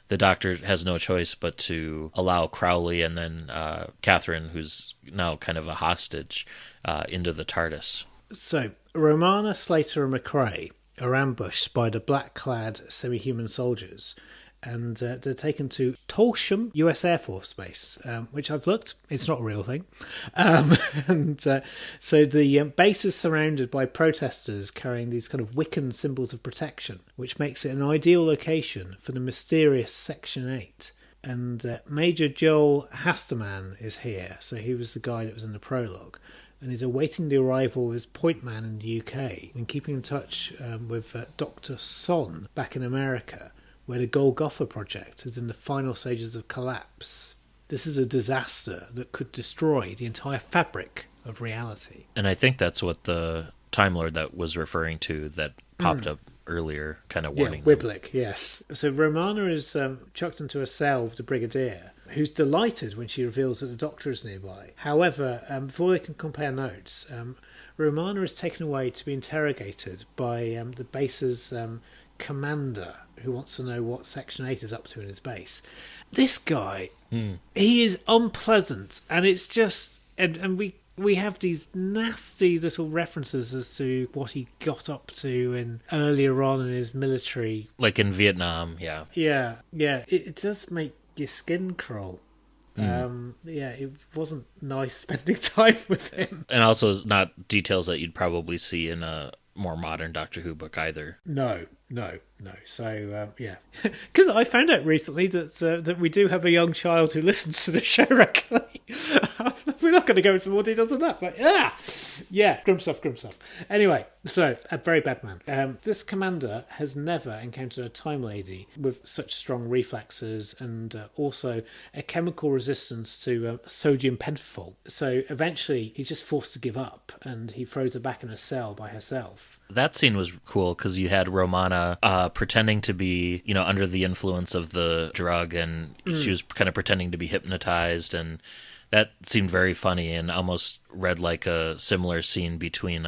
the doctor has no choice but to allow Crowley and then Catherine, who's now kind of a hostage, into the TARDIS. So, Romana, Slater and McCrae are ambushed by the black-clad semi-human soldiers, and they're taken to Tolsham US Air Force Base, which I've looked. It's not a real thing. So the base is surrounded by protesters carrying these kind of Wiccan symbols of protection, which makes it an ideal location for the mysterious Section 8. And Major Joel Hasterman is here, so he was the guy that was in the prologue, and he's awaiting the arrival of his point man in the UK and keeping in touch with Dr. Son back in America, where the Golgotha project is in the final stages of collapse. This is a disaster that could destroy the entire fabric of reality. And I think that's what the Time Lord that was referring to that popped up earlier, kind of warning them. Wiblick, yes. So Romana is chucked into a cell with the Brigadier, who's delighted when she reveals that the Doctor is nearby. However, before they can compare notes, Romana is taken away to be interrogated by the base's commander, who wants to know what Section 8 is up to in his base. This guy, he is unpleasant, and it's just... And we have these nasty little references as to what he got up to in earlier on in his military... Like in Vietnam, yeah. Yeah. It does make your skin crawl. It wasn't nice spending time with him. And also not details that you'd probably see in a more modern Doctor Who book either. No. So, because I found out recently that we do have a young child who listens to the show regularly. We're not going to go into more details on that, but grim stuff. Anyway, so a very bad man. This commander has never encountered a Time Lady with such strong reflexes and also a chemical resistance to sodium pentafol. So eventually he's just forced to give up, and he throws her back in a cell by herself. That scene was cool because you had Romana pretending to be, under the influence of the drug, and she was kind of pretending to be hypnotized, and that seemed very funny and almost read like a similar scene between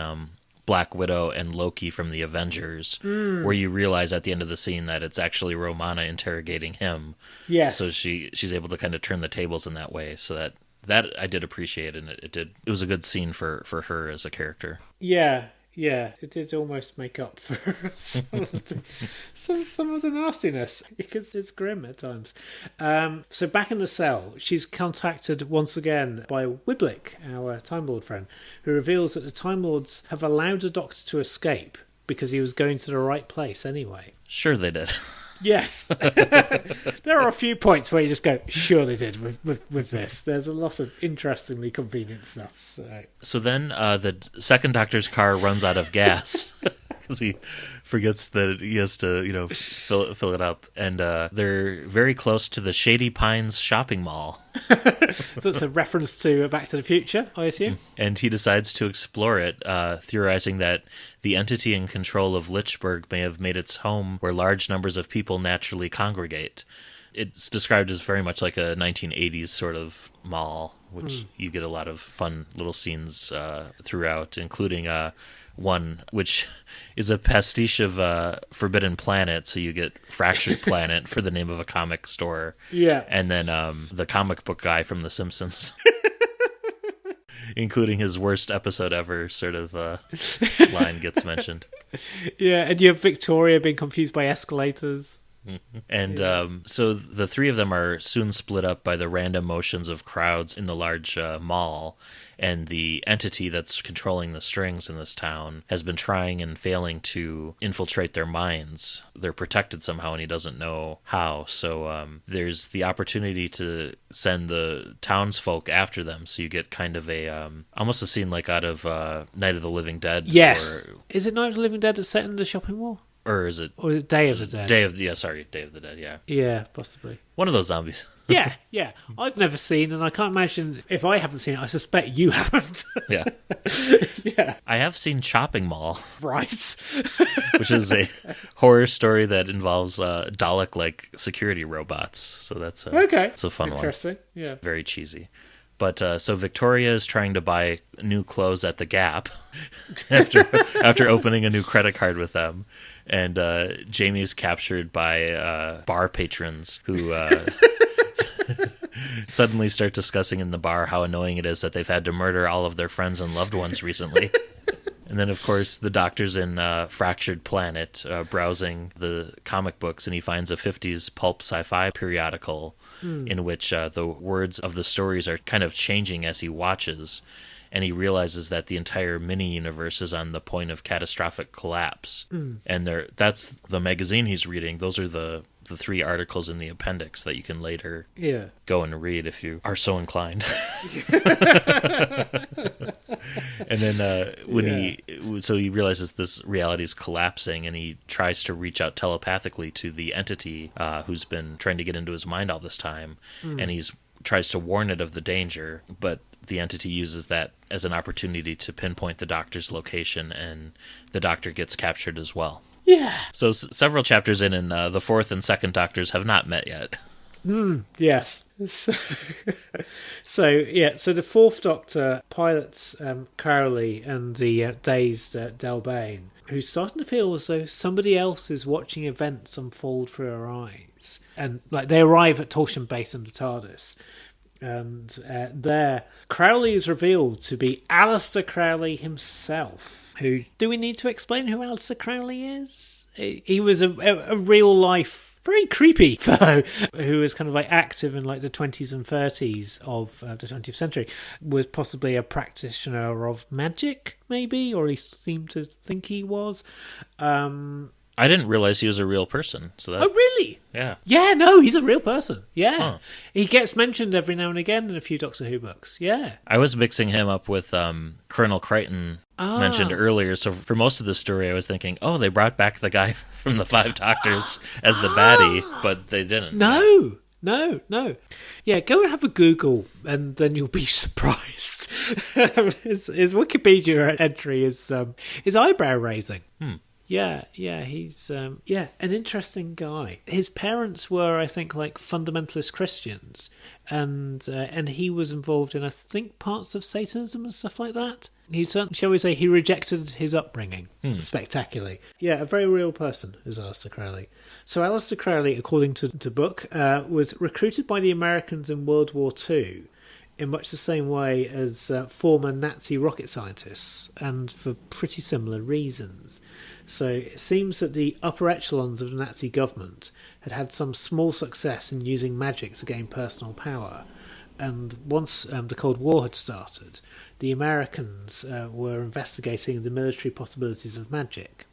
Black Widow and Loki from the Avengers, where you realize at the end of the scene that it's actually Romana interrogating him. Yes. So she's able to kind of turn the tables in that way. So that I did appreciate, and it was a good scene for her as a character. Yeah, it did almost make up for some of the nastiness, because it's grim at times. So back in the cell, she's contacted once again by Wiblick, our Time Lord friend, who reveals that the Time Lords have allowed the Doctor to escape because he was going to the right place anyway. Sure they did. Yes. There are a few points where you just go, sure they did with this. There's a lot of interestingly convenient stuff. So then the second Doctor's car runs out of gas because he forgets that he has to, fill it up. And they're very close to the Shady Pines shopping mall. So it's a reference to Back to the Future, I assume? And he decides to explore it, theorizing that the entity in control of Lichburg may have made its home where large numbers of people naturally congregate. It's described as very much like a 1980s sort of mall, which you get a lot of fun little scenes throughout, including one, which is a pastiche of Forbidden Planet, so you get Fractured Planet for the name of a comic store. Yeah. And then the comic book guy from The Simpsons. Including his worst episode ever sort of line gets mentioned. Yeah, and you have Victoria being confused by escalators. And so the three of them are soon split up by the random motions of crowds in the large mall, and the entity that's controlling the strings in this town has been trying and failing to infiltrate their minds. They're protected somehow, and he doesn't know how. So there's the opportunity to send the townsfolk after them, so you get kind of a almost a scene like out of Night of the Living Dead. Yes. Is it Night of the Living Dead that's set in the shopping mall? Or is it... Or is it Day of the Dead? Day of the Dead, yeah. Yeah, possibly. One of those zombies. Yeah. I've never seen, and I can't imagine, if I haven't seen it, I suspect you haven't. Yeah. Yeah. I have seen Chopping Mall, Right. which is a horror story that involves Dalek-like security robots. So that's Okay. it's a fun one. Interesting. Yeah. Very cheesy. But so Victoria is trying to buy new clothes at the Gap after opening a new credit card with them. And Jamie's captured by bar patrons who suddenly start discussing in the bar how annoying it is that they've had to murder all of their friends and loved ones recently. And then, of course, the doctor's in Fractured Planet browsing the comic books, and he finds a 50s pulp sci-fi periodical in which the words of the stories are kind of changing as he watches. And he realizes that the entire mini-universe is on the point of catastrophic collapse. And that's the magazine he's reading. Those are the 3 articles in the appendix that you can later go and read if you are so inclined. And then he realizes this reality is collapsing, and he tries to reach out telepathically to the entity who's been trying to get into his mind all this time. And he tries to warn it of the danger, but the entity uses that as an opportunity to pinpoint the doctor's location, and the doctor gets captured as well. Yeah. So several chapters in, and the 4th and 2nd doctors have not met yet. Yes. So the 4th Doctor pilots Crowley and the dazed Delbane, who's starting to feel as though somebody else is watching events unfold through her eyes. And they arrive at Torsion Base in the TARDIS. And there, Crowley is revealed to be Aleister Crowley himself. Who do we need to explain who Aleister Crowley is? He was a real life, very creepy fellow who was kind of active in the 20s and 30s of the 20th century. Was possibly a practitioner of magic, maybe, or he seemed to think he was. I didn't realize he was a real person. So Oh, really? Yeah. Yeah, no, he's a real person. Yeah. Huh. He gets mentioned every now and again in a few Doctor Who books. Yeah. I was mixing him up with Colonel Crichton mentioned earlier. So for most of the story, I was thinking, oh, they brought back the guy from the 5 Doctors as the baddie, but they didn't. No. Yeah, go and have a Google, and then you'll be surprised. His Wikipedia entry is eyebrow raising. Yeah, he's an interesting guy. His parents were, I think, fundamentalist Christians, and he was involved in, I think, parts of Satanism and stuff like that. He certainly, shall we say, he rejected his upbringing spectacularly. Yeah, a very real person is Aleister Crowley. So Aleister Crowley, according to book, was recruited by the Americans in World War II in much the same way as former Nazi rocket scientists, and for pretty similar reasons. So it seems that the upper echelons of the Nazi government had some small success in using magic to gain personal power. And once the Cold War had started, the Americans were investigating the military possibilities of magic.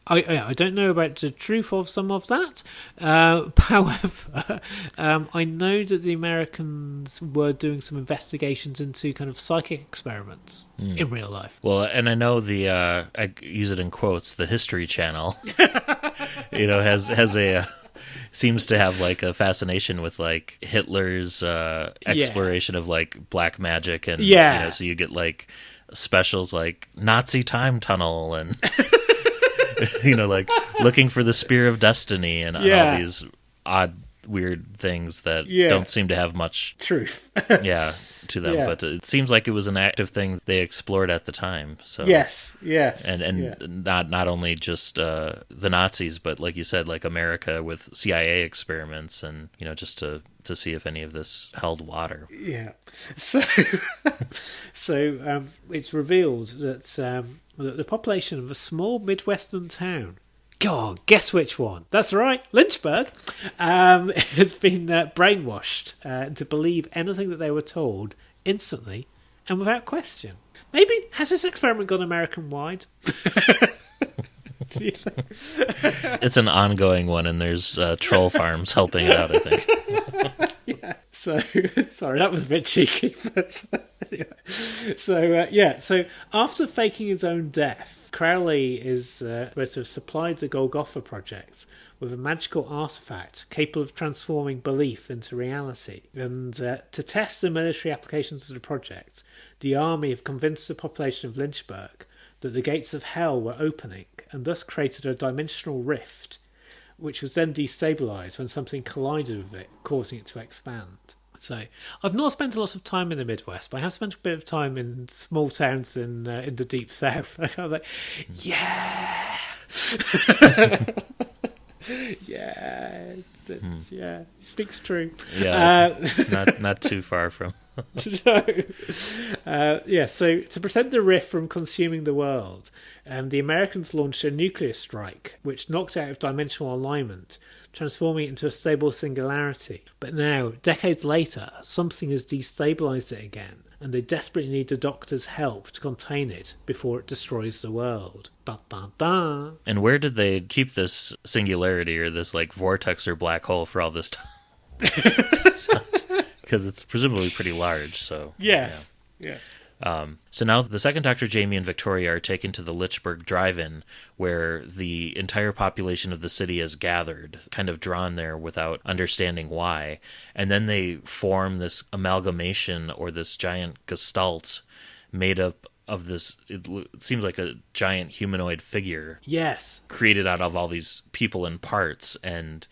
I don't know about the truth of some of that. However, I know that the Americans were doing some investigations into kind of psychic experiments in real life. Well, and I know I use it in quotes, the History Channel, has a seems to have a fascination with Hitler's exploration of black magic, and so you get specials like Nazi time tunnel and looking for the Spear of Destiny and all these odd weird things that don't seem to have much truth to them, but it seems like it was an active thing they explored at the time. So yes, and not only just the Nazis, but like you said, like America with CIA experiments, and just to see if any of this held water. Yeah. So it's revealed that the population of a small Midwestern town, God, guess which one? That's right, Lynchburg, has been brainwashed to believe anything that they were told instantly and without question. Maybe has this experiment gone American-wide? Do you think? It's an ongoing one, and there's troll farms helping it out, I think. Yeah. So, sorry, that was a bit cheeky. But anyway. So after faking his own death, Crowley is supposed to have supplied the Golgotha Project with a magical artifact capable of transforming belief into reality. And to test the military applications of the project, the army have convinced the population of Lynchburg that the gates of hell were opening, and thus created a dimensional rift, which was then destabilised when something collided with it, causing it to expand. So, I've not spent a lot of time in the Midwest, but I have spent a bit of time in small towns in the deep South. I'm like, yeah, yeah, speaks true. Yeah, not too far from. So to prevent the rift from consuming the world, the Americans launched a nuclear strike, which knocked out of dimensional alignment, transforming it into a stable singularity. But now, decades later, something has destabilised it again, and they desperately need the Doctor's help to contain it before it destroys the world. Da, da, da. And where did they keep this singularity, or this like vortex or black hole, for all this time? Because it's presumably pretty large. So yes, yeah. So now the second Doctor, Jamie, and Victoria are taken to the Litchburg Drive-In, where the entire population of the city is gathered, kind of drawn there without understanding why. And then they form this amalgamation, or this giant gestalt made up of this, it seems like a giant humanoid figure. Yes. Created out of all these people and parts. And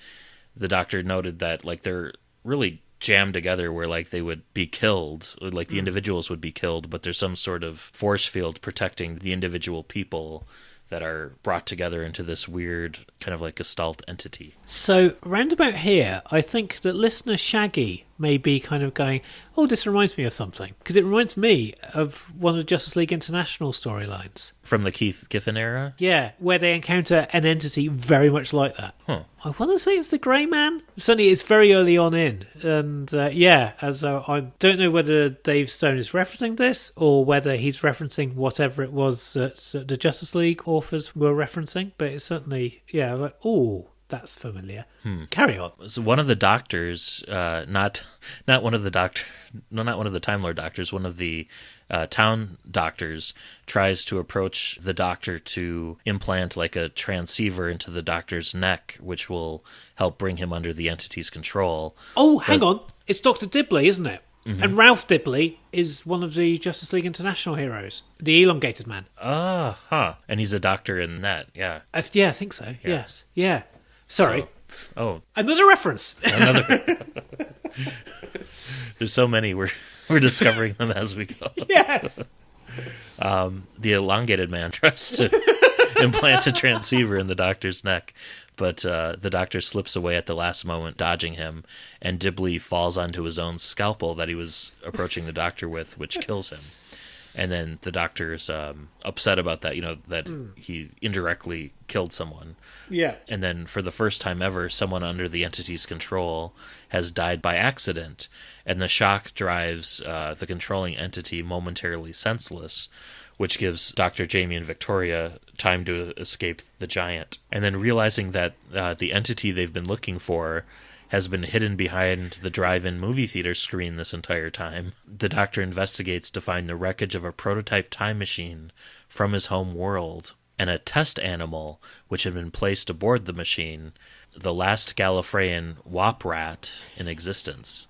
the Doctor noted that like they're really jammed together, where like they would be killed, or like the individuals would be killed, but there's some sort of force field protecting the individual people that are brought together into this weird kind of like gestalt entity. So roundabout here, I think that listener Shaggy may be kind of going, oh, this reminds me of something, because it reminds me of one of the Justice League International storylines From the Keith Giffen era? Yeah, where they encounter an entity very much like that. Huh. I want to say it's the Grey Man. Certainly it's very early on in. And I don't know whether Dave Stone is referencing this, or whether he's referencing whatever it was that the Justice League authors were referencing. But it's certainly, like, oh, that's familiar. Carry on. So one of the doctors, not one of the Time Lord doctors, one of the town doctors tries to approach the Doctor to implant like a transceiver into the Doctor's neck, which will help bring him under the entity's control. Oh, hang on. It's Dr. Dibley, isn't it? Mm-hmm. And Ralph Dibley is one of the Justice League International heroes, the elongated man. And he's a doctor in that, yeah. I think so, yeah. Yes. Yeah. Sorry. Another reference. There's so many, we're discovering them as we go. Yes. The elongated man tries to implant a transceiver in the Doctor's neck, but the Doctor slips away at the last moment, dodging him, and Dibley falls onto his own scalpel that he was approaching the Doctor with, which kills him. And then the Doctor's upset about that, that he indirectly killed someone. Yeah. And then for the first time ever, someone under the entity's control has died by accident, and the shock drives the controlling entity momentarily senseless, which gives Dr. Jamie and Victoria time to escape the giant. And then realizing that the entity they've been looking for has been hidden behind the drive-in movie theater screen this entire time, the Doctor investigates to find the wreckage of a prototype time machine from his home world, and a test animal which had been placed aboard the machine, the last Gallifreyan Wop Rat in existence.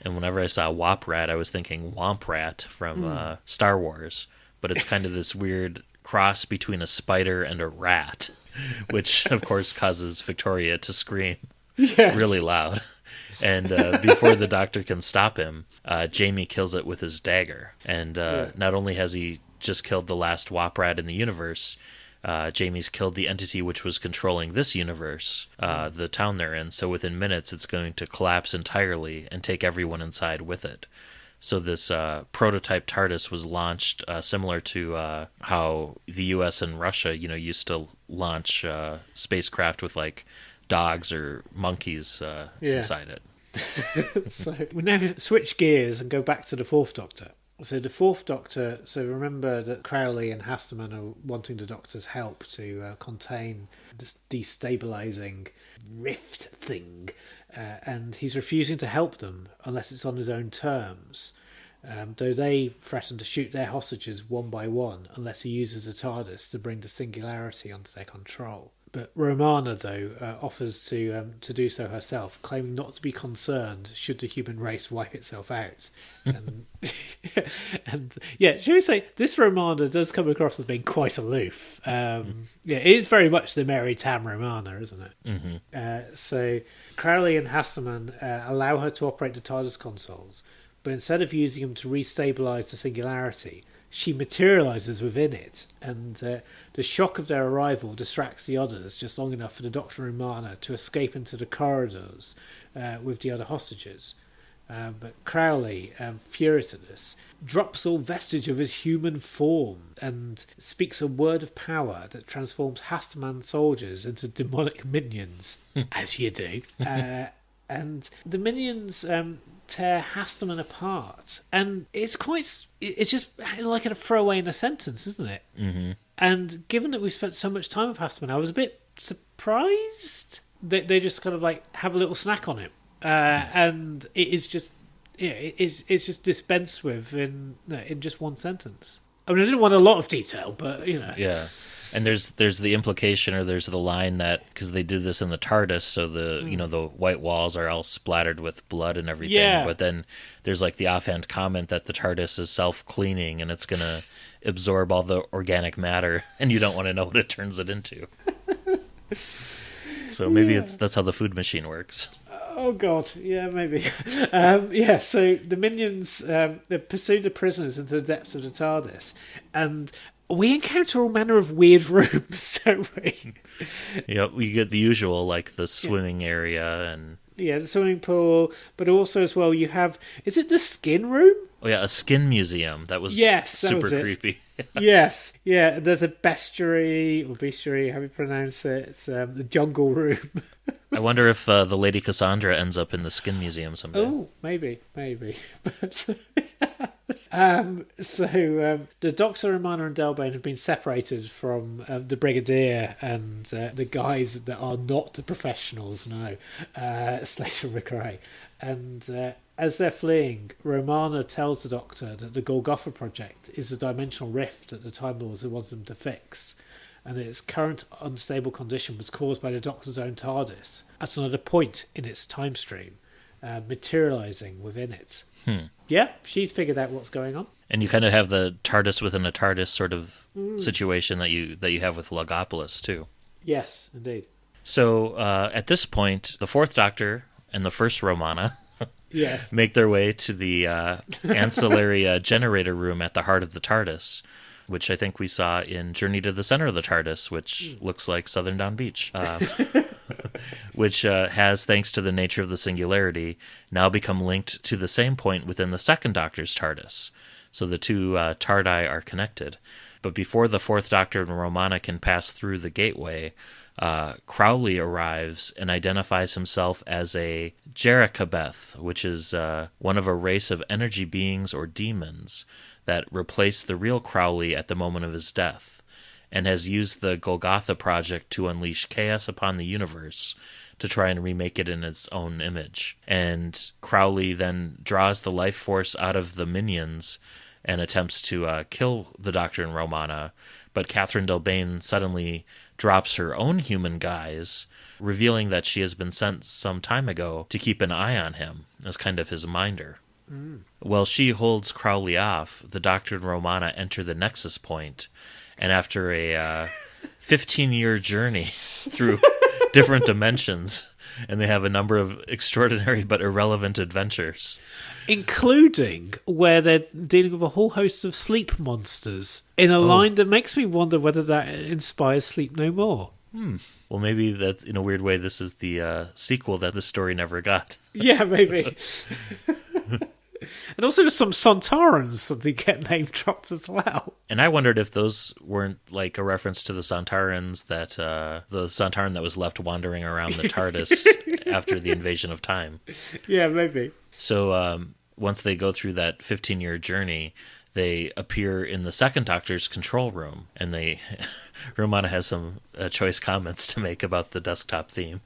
And whenever I saw Wop Rat, I was thinking Womp Rat from Star Wars, but it's kind of this weird cross between a spider and a rat, which of course causes Victoria to scream really loud. And before the Doctor can stop him, Jamie kills it with his dagger. And not only has he just killed the last Wop rat in the universe, Jamie's killed the entity which was controlling this universe, the town they're in. So within minutes, it's going to collapse entirely and take everyone inside with it. So this prototype TARDIS was launched similar to how the U.S. and Russia, used to launch spacecraft with like dogs or monkeys inside it. So we now switch gears and go back to the Fourth Doctor. So the Fourth Doctor, so remember that Crowley and Hasterman are wanting the Doctor's help to contain this destabilizing rift thing, and he's refusing to help them unless it's on his own terms, though they threaten to shoot their hostages one by one unless he uses the TARDIS to bring the singularity under their control. But Romana, though, offers to do so herself, claiming not to be concerned should the human race wipe itself out. And, should we say, this Romana does come across as being quite aloof. It is very much the Mary Tam Romana, isn't it? Mm-hmm. So Crowley and Hasterman allow her to operate the TARDIS consoles, but instead of using them to restabilise the singularity, she materialises within it, and the shock of their arrival distracts the others just long enough for the Doctor and Romana to escape into the corridors with the other hostages. But Crowley, furious at this, drops all vestige of his human form and speaks a word of power that transforms Hasterman soldiers into demonic minions, as you do. And the minions tear Hasterman apart, and it's just like a throwaway in a sentence, isn't it? Mm-hmm. And given that we've spent so much time with Hasterman, I was a bit surprised that they just kind of like have a little snack on him, and it is just it's just dispensed with in just one sentence. I mean, I didn't want a lot of detail, but Yeah. And there's the implication, or there's the line that, because they do this in the TARDIS, so the white walls are all splattered with blood and everything. Yeah. But then there's like the offhand comment that the TARDIS is self-cleaning and it's gonna absorb all the organic matter, and you don't want to know what it turns it into. So maybe that's how the food machine works. Oh God, yeah, maybe. So the minions they pursue the prisoners into the depths of the TARDIS, and we encounter all manner of weird rooms, don't we? Yeah, we get the usual, like the swimming area and... Yeah, the swimming pool, but also as well you have... Is it the skin room? Oh yeah, a skin museum. That was super creepy. Yes, yeah, there's a bestiary, how do you pronounce it? The jungle room. I wonder if the Lady Cassandra ends up in the skin museum someday. Oh, maybe. But... the Doctor, Romana and Delbane have been separated from the Brigadier and the guys that are not the professionals now, Slater and McRae. And as they're fleeing, Romana tells the Doctor that the Golgotha project is a dimensional rift that the Time Lords want them to fix, and that its current unstable condition was caused by the Doctor's own TARDIS at another point in its time stream, materialising within it. Yeah, she's figured out what's going on. And you kind of have the TARDIS within a TARDIS sort of situation that you have with Logopolis too. Yes, indeed. So at this point, the Fourth Doctor and the first Romana make their way to the ancillary generator room at the heart of the TARDIS, which I think we saw in Journey to the Center of the TARDIS, which looks like Southern Down Beach. Which has, thanks to the nature of the singularity, now become linked to the same point within the second Doctor's TARDIS. So the two Tardi are connected. But before the Fourth Doctor and Romana can pass through the gateway, Crowley arrives and identifies himself as a Jericabeth, which is one of a race of energy beings or demons that replaced the real Crowley at the moment of his death, and has used the Golgotha project to unleash chaos upon the universe to try and remake it in its own image. And Crowley then draws the life force out of the minions and attempts to kill the Doctor and Romana, but Catherine Delbane suddenly drops her own human guise, revealing that she has been sent some time ago to keep an eye on him as kind of his minder. While she holds Crowley off, the Doctor and Romana enter the Nexus Point, and after a 15-year journey through different dimensions, and they have a number of extraordinary but irrelevant adventures. Including where they're dealing with a whole host of sleep monsters in a line that makes me wonder whether that inspires Sleep No More. Well, maybe that's, in a weird way, this is the sequel that the story never got. Yeah, maybe. And also just some Sontarans that get name dropped as well. And I wondered if those weren't like a reference to the Sontarans, that the Sontaran that was left wandering around the TARDIS after the invasion of time. Yeah, maybe. So once they go through that 15-year journey, they appear in the second Doctor's control room, and Romana has some choice comments to make about the desktop theme.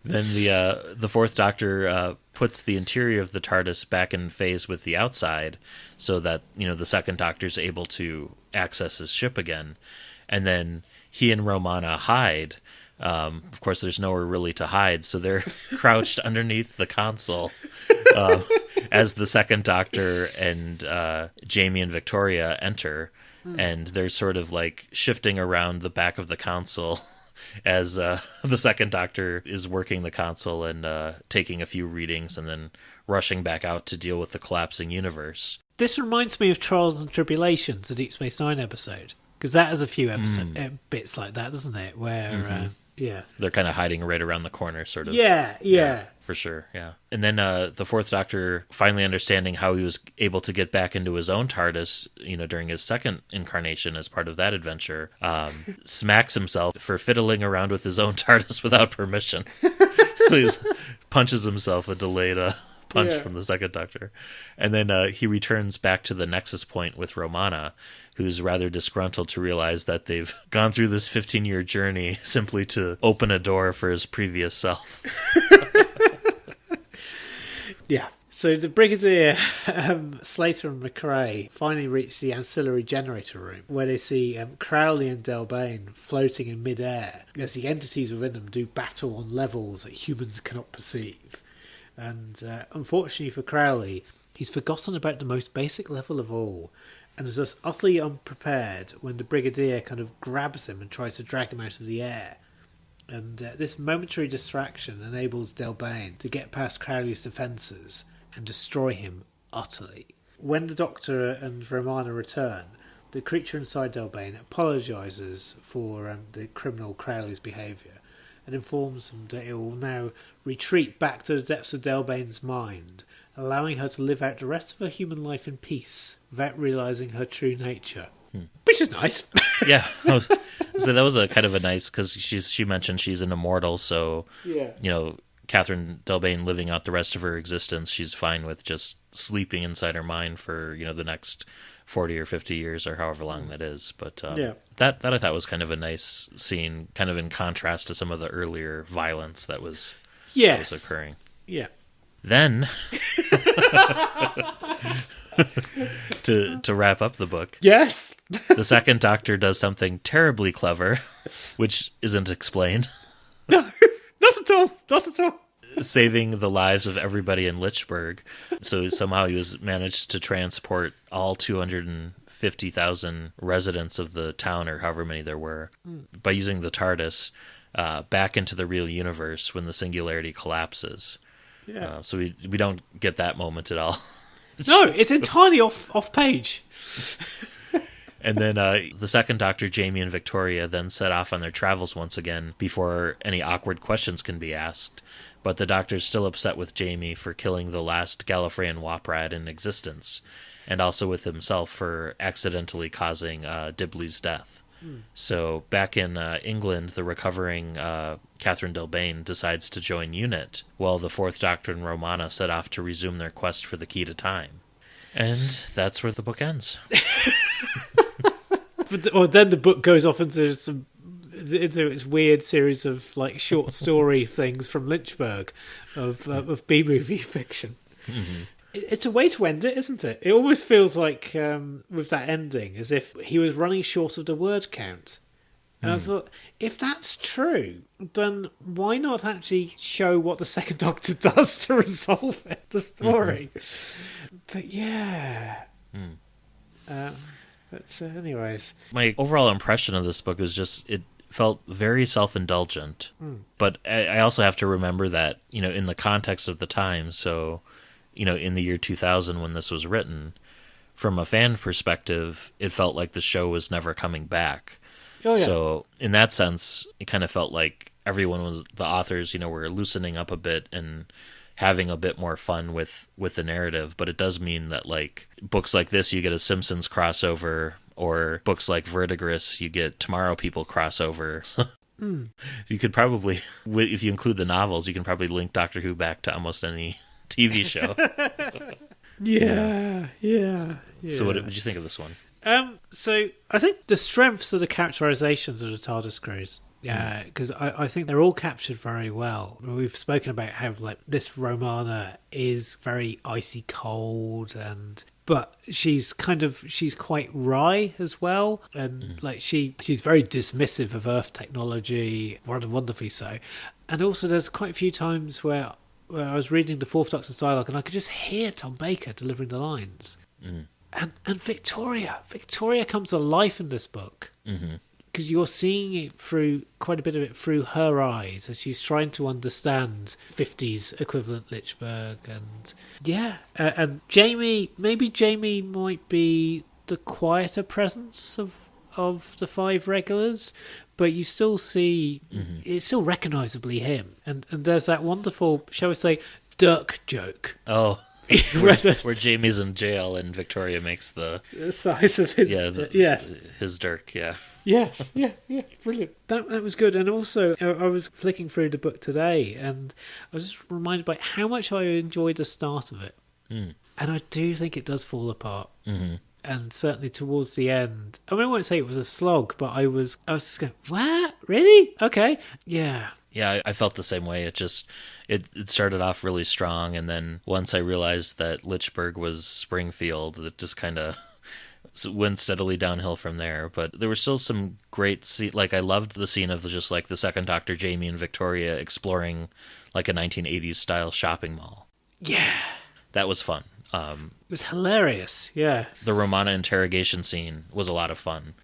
Then the fourth Doctor puts the interior of the TARDIS back in phase with the outside, so that the second Doctor's able to access his ship again, and then he and Romana hide. Of course, there's nowhere really to hide, so they're crouched underneath the console as the second Doctor and Jamie and Victoria enter, and they're sort of like shifting around the back of the console as the second Doctor is working the console and taking a few readings and then rushing back out to deal with the collapsing universe. This reminds me of Trials and Tribulations, a Deep Space Nine episode, because that has a few bits like that, doesn't it? Where, yeah. They're kind of hiding right around the corner, sort of. Yeah. For sure, yeah. And then the fourth Doctor, finally understanding how he was able to get back into his own TARDIS, during his second incarnation as part of that adventure, smacks himself for fiddling around with his own TARDIS without permission. So he punches himself a delayed punch from the second Doctor. And then he returns back to the Nexus Point with Romana, who's rather disgruntled to realize that they've gone through this 15-year journey simply to open a door for his previous self. Yeah. So the Brigadier, Slater and McRae finally reach the ancillary generator room, where they see Crowley and Delbane floating in mid-air as the entities within them do battle on levels that humans cannot perceive. And unfortunately for Crowley, he's forgotten about the most basic level of all, and is thus utterly unprepared when the Brigadier kind of grabs him and tries to drag him out of the air. And this momentary distraction enables Delbane to get past Crowley's defences and destroy him utterly. When the Doctor and Romana return, the creature inside Delbane apologises for the criminal Crowley's behaviour and informs them that it will now retreat back to the depths of Delbane's mind, allowing her to live out the rest of her human life in peace without realising her true nature. Which is nice. Yeah. So that was a kind of a nice, because she mentioned she's an immortal, so, Catherine Delbane living out the rest of her existence, she's fine with just sleeping inside her mind for, the next 40 or 50 years or however long that is. But that I thought was kind of a nice scene, kind of in contrast to some of the earlier violence that was occurring. Yeah. Then, to wrap up the book, yes, the second Doctor does something terribly clever, which isn't explained. No, not at all. Saving the lives of everybody in Lichburg. So somehow he was managed to transport all 250,000 residents of the town, or however many there were, by using the TARDIS back into the real universe when the singularity collapses. Yeah. So we don't get that moment at all. No, it's entirely off page. And then the second Doctor, Jamie and Victoria, then set off on their travels once again before any awkward questions can be asked. But the Doctor's still upset with Jamie for killing the last Gallifreyan Waprat in existence, and also with himself for accidentally causing Dibley's death. So back in England, the recovering Catherine Delbane decides to join UNIT, while the fourth Doctor and Romana set off to resume their quest for the key to time. And that's where the book ends. But then the book goes off into its weird series of like short story things from Lynchburg of B-movie fiction. Mm-hmm. It's a way to end it, isn't it? It almost feels like with that ending as if he was running short of the word count. And I thought, if that's true, then why not actually show what the second Doctor does to resolve it, the story? Mm-hmm. But yeah. But anyways. My overall impression of this book was just, it felt very self-indulgent. But I also have to remember that, in the context of the time, so, in the year 2000 when this was written, from a fan perspective, it felt like the show was never coming back. Oh, yeah. So in that sense, it kind of felt like the authors, were loosening up a bit and having a bit more fun with the narrative. But it does mean that, like, books like this, you get a Simpsons crossover, or books like Verdigris, you get Tomorrow People crossover. You could probably, if you include the novels, you can probably link Doctor Who back to almost any TV show. Yeah. So what did you think of this one? So I think the strengths of the characterizations of the TARDIS crews. Yeah, because I think they're all captured very well. We've spoken about how, like, this Romana is very icy cold, but she's quite wry as well, and like she's very dismissive of Earth technology, wonderfully so. And also, there's quite a few times where I was reading the Fourth Doctor's dialogue, and I could just hear Tom Baker delivering the lines. And Victoria comes to life in this book. Because you're seeing it through, quite a bit of it through her eyes as she's trying to understand 50s equivalent Lichberg. And Jamie might be the quieter presence of the five regulars, but you still see it's still recognisably him. And there's that wonderful, shall we say, Dirk joke. Oh, where Jamie's in jail and Victoria makes the size of his his Dirk, yeah. Yes, yeah, brilliant. That was good. And also, I was flicking through the book today, and I was just reminded by how much I enjoyed the start of it. And I do think it does fall apart. And certainly towards the end, I mean, I won't say it was a slog, but I was just going, what? Really? Okay. Yeah. Yeah, I felt the same way. It started off really strong, and then once I realized that Lichberg was Springfield, it just kind of went steadily downhill from there. But there were still some great I loved the scene of just like the Second Doctor, Jamie, and Victoria exploring like a 1980s style shopping mall. Yeah, that was fun. It was hilarious. Yeah, the Romana interrogation scene was a lot of fun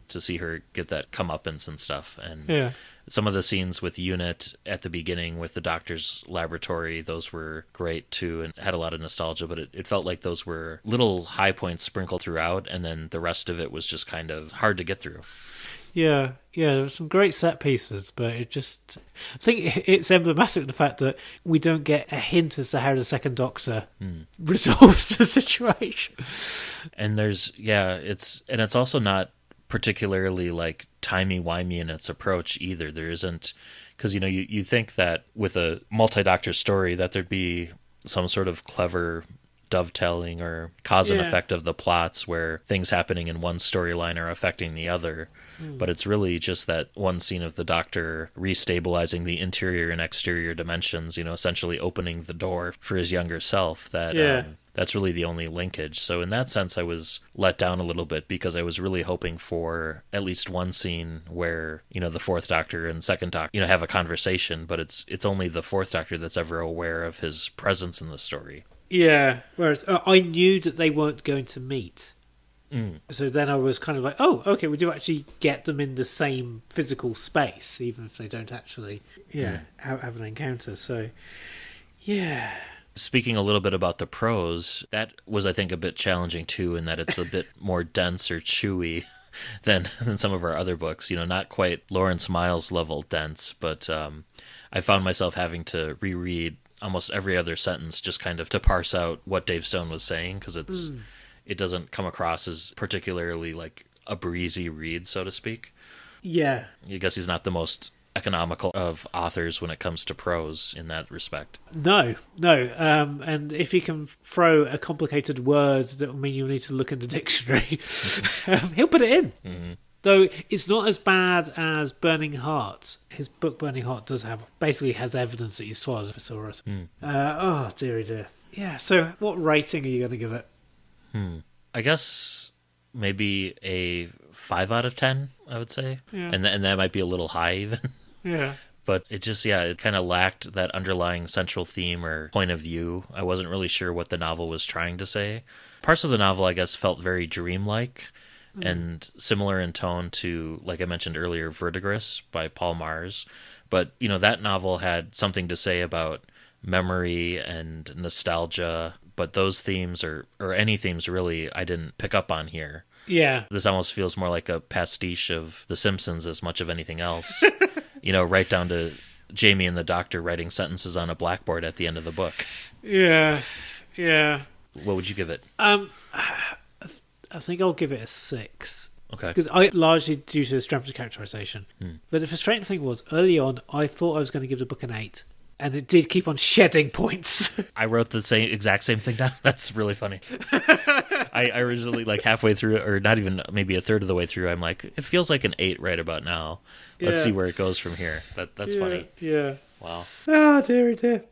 to see her get that comeuppance and stuff. And some of the scenes with Unit at the beginning with the Doctor's laboratory, those were great too, and had a lot of nostalgia. But it felt like those were little high points sprinkled throughout, and then the rest of it was just kind of hard to get through. Yeah, there were some great set pieces, but I think it's emblematic of the fact that we don't get a hint as to how the Second Doctor resolves the situation. And it's also not particularly like timey-wimey in its approach either. There isn't, because you think that with a multi-Doctor story that there'd be some sort of clever dovetailing or cause and effect of the plots where things happening in one storyline are affecting the other. But it's really just that one scene of the Doctor restabilizing the interior and exterior dimensions, essentially opening the door for his younger self, that's really the only linkage. So in that sense, I was let down a little bit because I was really hoping for at least one scene where, the Fourth Doctor and Second Doctor, have a conversation, but it's only the Fourth Doctor that's ever aware of his presence in the story. Yeah, whereas I knew that they weren't going to meet. So then I was kind of like, oh, okay, we do actually get them in the same physical space, even if they don't actually have an encounter. So, yeah. Speaking a little bit about the prose, that was, I think, a bit challenging too, in that it's a bit more dense or chewy than some of our other books. Not quite Lawrence Miles level dense, but I found myself having to reread almost every other sentence just kind of to parse out what Dave Stone was saying, because it doesn't come across as particularly like a breezy read, so to speak. Yeah. I guess he's not the most economical of authors when it comes to prose in that respect. No. And if you can throw a complicated word that will mean you'll need to look in the dictionary, he'll put it in. Mm-hmm. Though it's not as bad as Burning Heart. His book Burning Heart basically has evidence that he's swallowed a thesaurus. Oh, dearie dear. Yeah, so what rating are you going to give it? I guess maybe a 5 out of 10, I would say. Yeah. And that might be a little high even. Yeah. But it kind of lacked that underlying central theme or point of view. I wasn't really sure what the novel was trying to say. Parts of the novel, I guess, felt very dreamlike. and similar in tone to, like I mentioned earlier, Verdigris by Paul Mars. But, that novel had something to say about memory and nostalgia, but those themes, or any themes really, I didn't pick up on here. Yeah. This almost feels more like a pastiche of The Simpsons as much of anything else. Right down to Jamie and the Doctor writing sentences on a blackboard at the end of the book. Yeah. What would you give it? I think I'll give it a 6. Okay. Because I largely due to the strength of characterization. But the frustrating thing was, early on, I thought I was going to give the book an 8. And it did keep on shedding points. I wrote the exact same thing down. That's really funny. I originally, like halfway through, or not even, maybe a third of the way through, I'm like, it feels like an 8 right about now. Let's see where it goes from here. That's funny. Yeah. Wow. Oh, dear.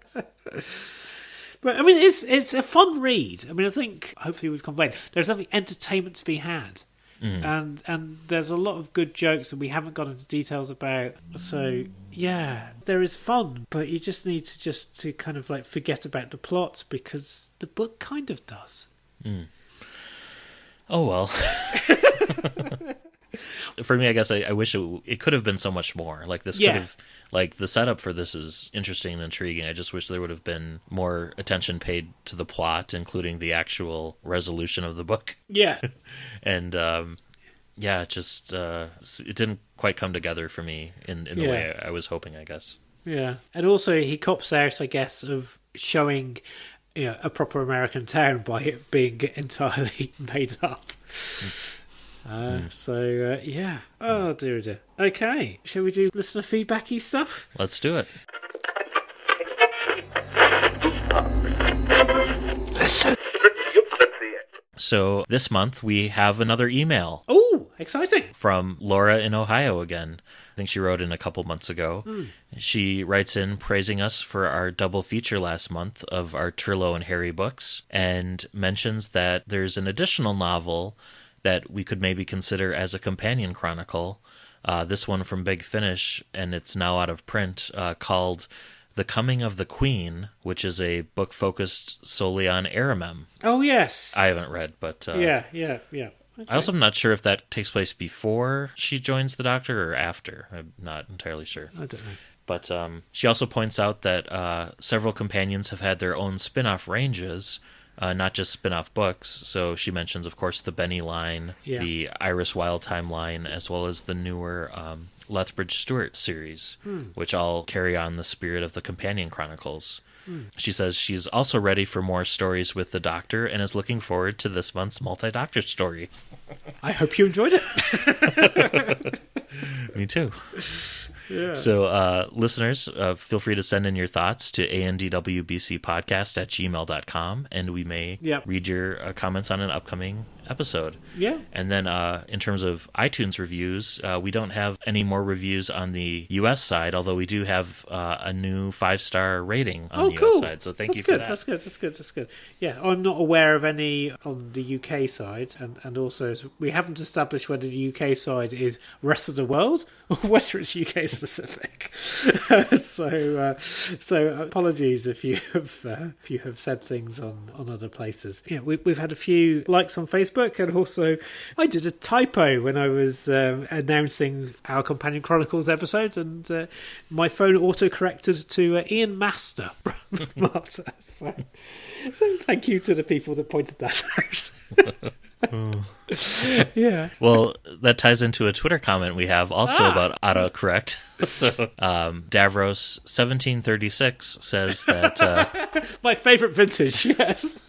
But, I mean, it's a fun read. I mean, I think, hopefully we've conveyed, there's something entertainment to be had. And there's a lot of good jokes that we haven't gone into details about. So, yeah, there is fun, but you just need to kind of like forget about the plot, because the book kind of does. Oh, well. For me, I guess I wish it could have been so much more. Like, this could have, like, the setup for this is interesting and intriguing. I just wish there would have been more attention paid to the plot, including the actual resolution of the book. Yeah. And, it didn't quite come together for me in the way I was hoping, I guess. Yeah. And also, he cops out, I guess, of showing a proper American town by it being entirely made up. So, yeah. Oh, dear. Okay. Shall we do listener feedbacky stuff? Let's do it. So this month we have another email. Oh, exciting. From Laura in Ohio again. I think she wrote in a couple months ago. She writes in praising us for our double feature last month of our Turlough and Harry books, and mentions that there's an additional novel that we could maybe consider as a companion chronicle. This one from Big Finish, and it's now out of print, called The Coming of the Queen, which is a book focused solely on Aramem. Oh, yes. I haven't read, but... Yeah. Okay. I also am not sure if that takes place before she joins the Doctor or after. I'm not entirely sure. I don't know. But she also points out that several companions have had their own spin-off ranges, not just spin-off books. So she mentions, of course, the Benny line, the Iris Wildtime line, as well as the newer Lethbridge Stewart series, which all carry on the spirit of the Companion Chronicles. She says she's also ready for more stories with the Doctor and is looking forward to this month's multi-Doctor story. I hope you enjoyed it. Me too. Yeah. So, listeners, feel free to send in your thoughts to andwbcpodcast@gmail.com, and we may read your comments on an upcoming episode. Yeah. And then in terms of iTunes reviews, we don't have any more reviews on the U.S. side, although we do have a new 5-star rating on the U.S. side. So thank you for that. That's good. Yeah, I'm not aware of any on the UK side, and also we haven't established whether the UK side is rest of the world or whether it's UK specific. So apologies if you have said things on other places. Yeah, we've had a few likes on Facebook. And also, I did a typo when I was announcing our Companion Chronicles episode, and my phone auto-corrected to Ian Master. Marta. So thank you to the people that pointed that out. Yeah. Well, that ties into a Twitter comment we have also about autocorrect. So, Davros 1736 says that... my favourite vintage, yes.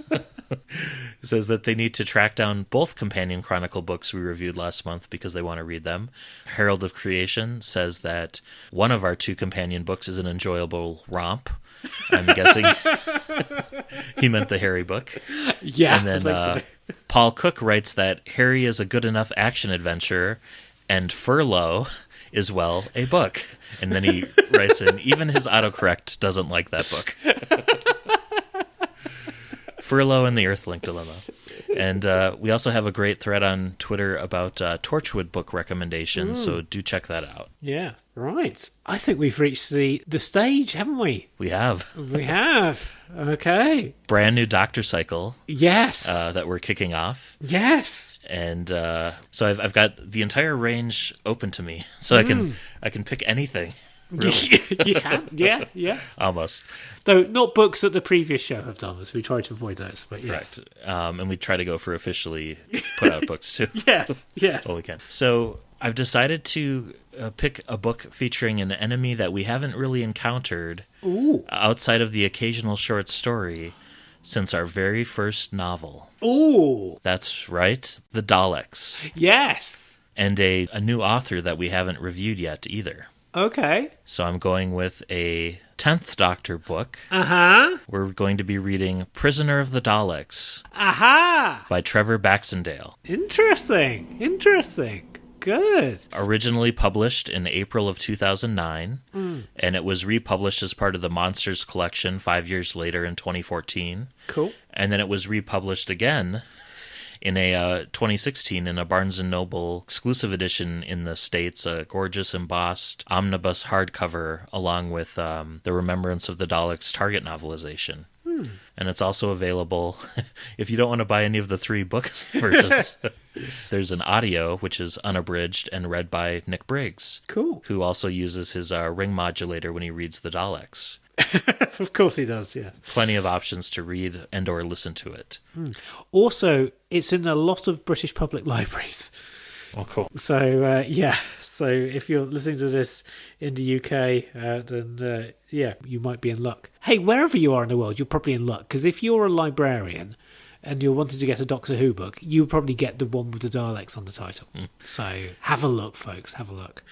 Says that they need to track down both Companion Chronicle books we reviewed last month because they want to read them. Herald of Creation says that one of our 2 companion books is an enjoyable romp. I'm guessing he meant the Harry book. Yeah, and then so. Paul Cook writes that Harry is a good enough action adventure, and Furlough is, well, a book. And then he writes in, even his autocorrect doesn't like that book. Furlough and the Earthlink Dilemma. And we also have a great thread on Twitter about Torchwood book recommendations, so do check that out. Yeah, right. I think we've reached the stage, haven't we? We have. We have. Okay. Brand new Doctor cycle. Yes. That we're kicking off. Yes. And so I've got the entire range open to me, so I can pick anything. Really. You can. Yeah. Yeah. Almost. Though not books that the previous show have done, as we try to avoid those. But yes. Correct. And we try to go for officially put out books too. Yes. Yes. Well, we can. So I've decided to pick a book featuring an enemy that we haven't really encountered outside of the occasional short story since our very first novel. Ooh. That's right, the Daleks. Yes. And a new author that we haven't reviewed yet either. Okay. So I'm going with a 10th Doctor book. Uh-huh. We're going to be reading Prisoner of the Daleks Aha. by Trevor Baxendale. Interesting. Good. Originally published in April of 2009, and it was republished as part of the Monsters collection 5 years later in 2014. Cool. And then it was republished again in a 2016 in a Barnes & Noble exclusive edition in the States, a gorgeous embossed omnibus hardcover along with the Remembrance of the Daleks Target novelization. And it's also available, if you don't want to buy any of the 3 books versions, there's an audio, which is unabridged and read by Nick Briggs. Cool. Who also uses his ring modulator when he reads the Daleks. Of course he does, yeah. Plenty of options to read and or listen to it. Also, it's in a lot of British public libraries. Oh, cool. So, So if you're listening to this in the UK, then, you might be in luck. Hey, wherever you are in the world, you're probably in luck. Because if you're a librarian and you're wanting to get a Doctor Who book, you'll probably get the one with the Daleks on the title. So have a look, folks. Have a look.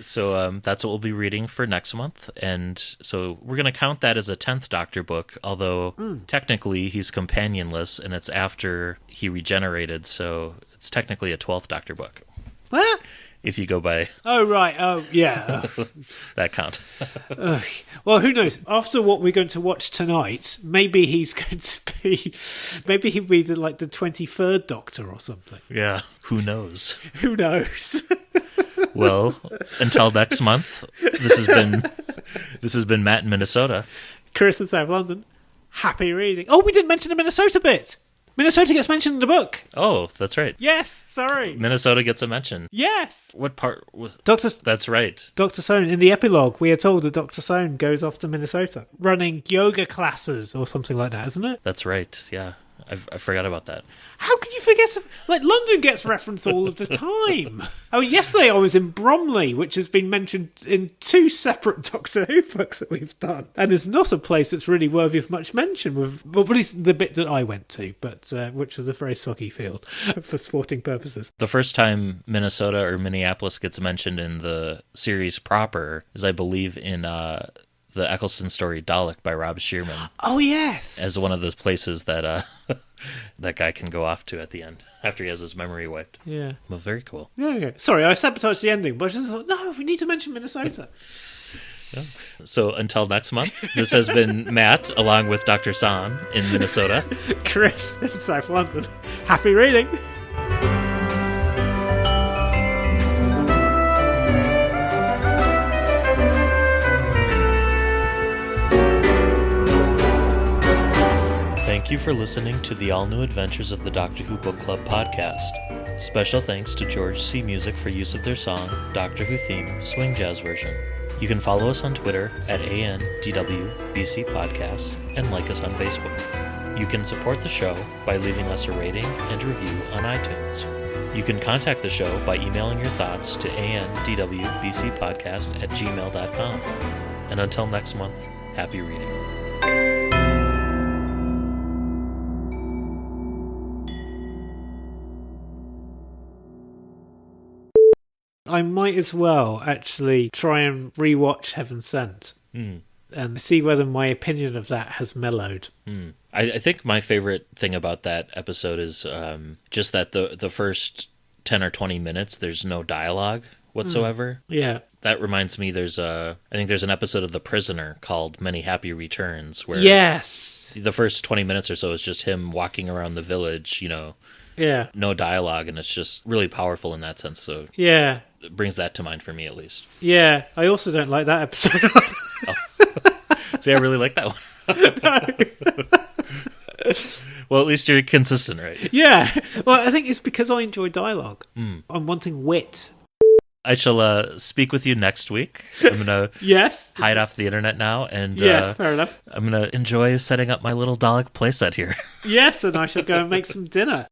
So that's what we'll be reading for next month. And so we're going to count that as a 10th Doctor book, although technically he's companionless and it's after he regenerated. So it's technically a 12th Doctor book. What? If you go by Oh, right. Oh, yeah. that count. Well, who knows? After what we're going to watch tonight, maybe he's going to be... Maybe he'll be like the 23rd Doctor or something. Yeah. Who knows? Who knows? Well, until next month, this has been Matt in Minnesota. Chris in South London. Happy reading. Oh, we didn't mention the Minnesota bit. Minnesota gets mentioned in the book. Oh, that's right. Yes, sorry. Minnesota gets a mention. Yes. What part was... That's right. Dr. Sohn, in the epilogue, we are told that Dr. Sohn goes off to Minnesota, running yoga classes or something like that, isn't it? That's right, yeah. I forgot about that. How can you forget? Like, London gets referenced all of the time. I mean, yesterday I was in Bromley, which has been mentioned in 2 separate Doctor Who books that we've done. And it's not a place that's really worthy of much mention, well, at least the bit that I went to, but which was a very soggy field for sporting purposes. The first time Minnesota or Minneapolis gets mentioned in the series proper is, I believe, in... the Eccleston story Dalek by Rob Shearman. Oh, yes. As one of those places that that guy can go off to at the end after he has his memory wiped. Yeah. Well, very cool. Yeah. Sorry, I sabotaged the ending, but I just thought, no, we need to mention Minnesota. Yeah. So until next month, this has been Matt along with Dr. San in Minnesota. Chris in South London. Happy reading. Thank you for listening to the all-new adventures of the Doctor Who Book Club podcast. Special thanks to George C. Music for use of their song, Doctor Who Theme, Swing Jazz Version. You can follow us on Twitter at ANDWBC Podcast and like us on Facebook. You can support the show by leaving us a rating and review on iTunes. You can contact the show by emailing your thoughts to andwbcpodcast@gmail.com. And until next month, happy reading. I might as well actually try and rewatch Heaven Sent and see whether my opinion of that has mellowed. I think my favorite thing about that episode is just that the first 10 or 20 minutes, there's no dialogue, whatsoever. Yeah. That reminds me, I think there's an episode of The Prisoner called Many Happy Returns, where Yes. the first 20 minutes or so is just him walking around the village, Yeah. no dialogue, and it's just really powerful in that sense. So Yeah. it brings that to mind for me, at least. Yeah. I also don't like that episode. See, I really like that one. Well, at least you're consistent, right? Yeah. Well, I think it's because I enjoy dialogue. I'm wanting wit. I shall speak with you next week. I'm going to Yes. hide off the internet now, and Yes, fair enough. I'm going to enjoy setting up my little Dalek playset here. Yes, and I shall go and make some dinner.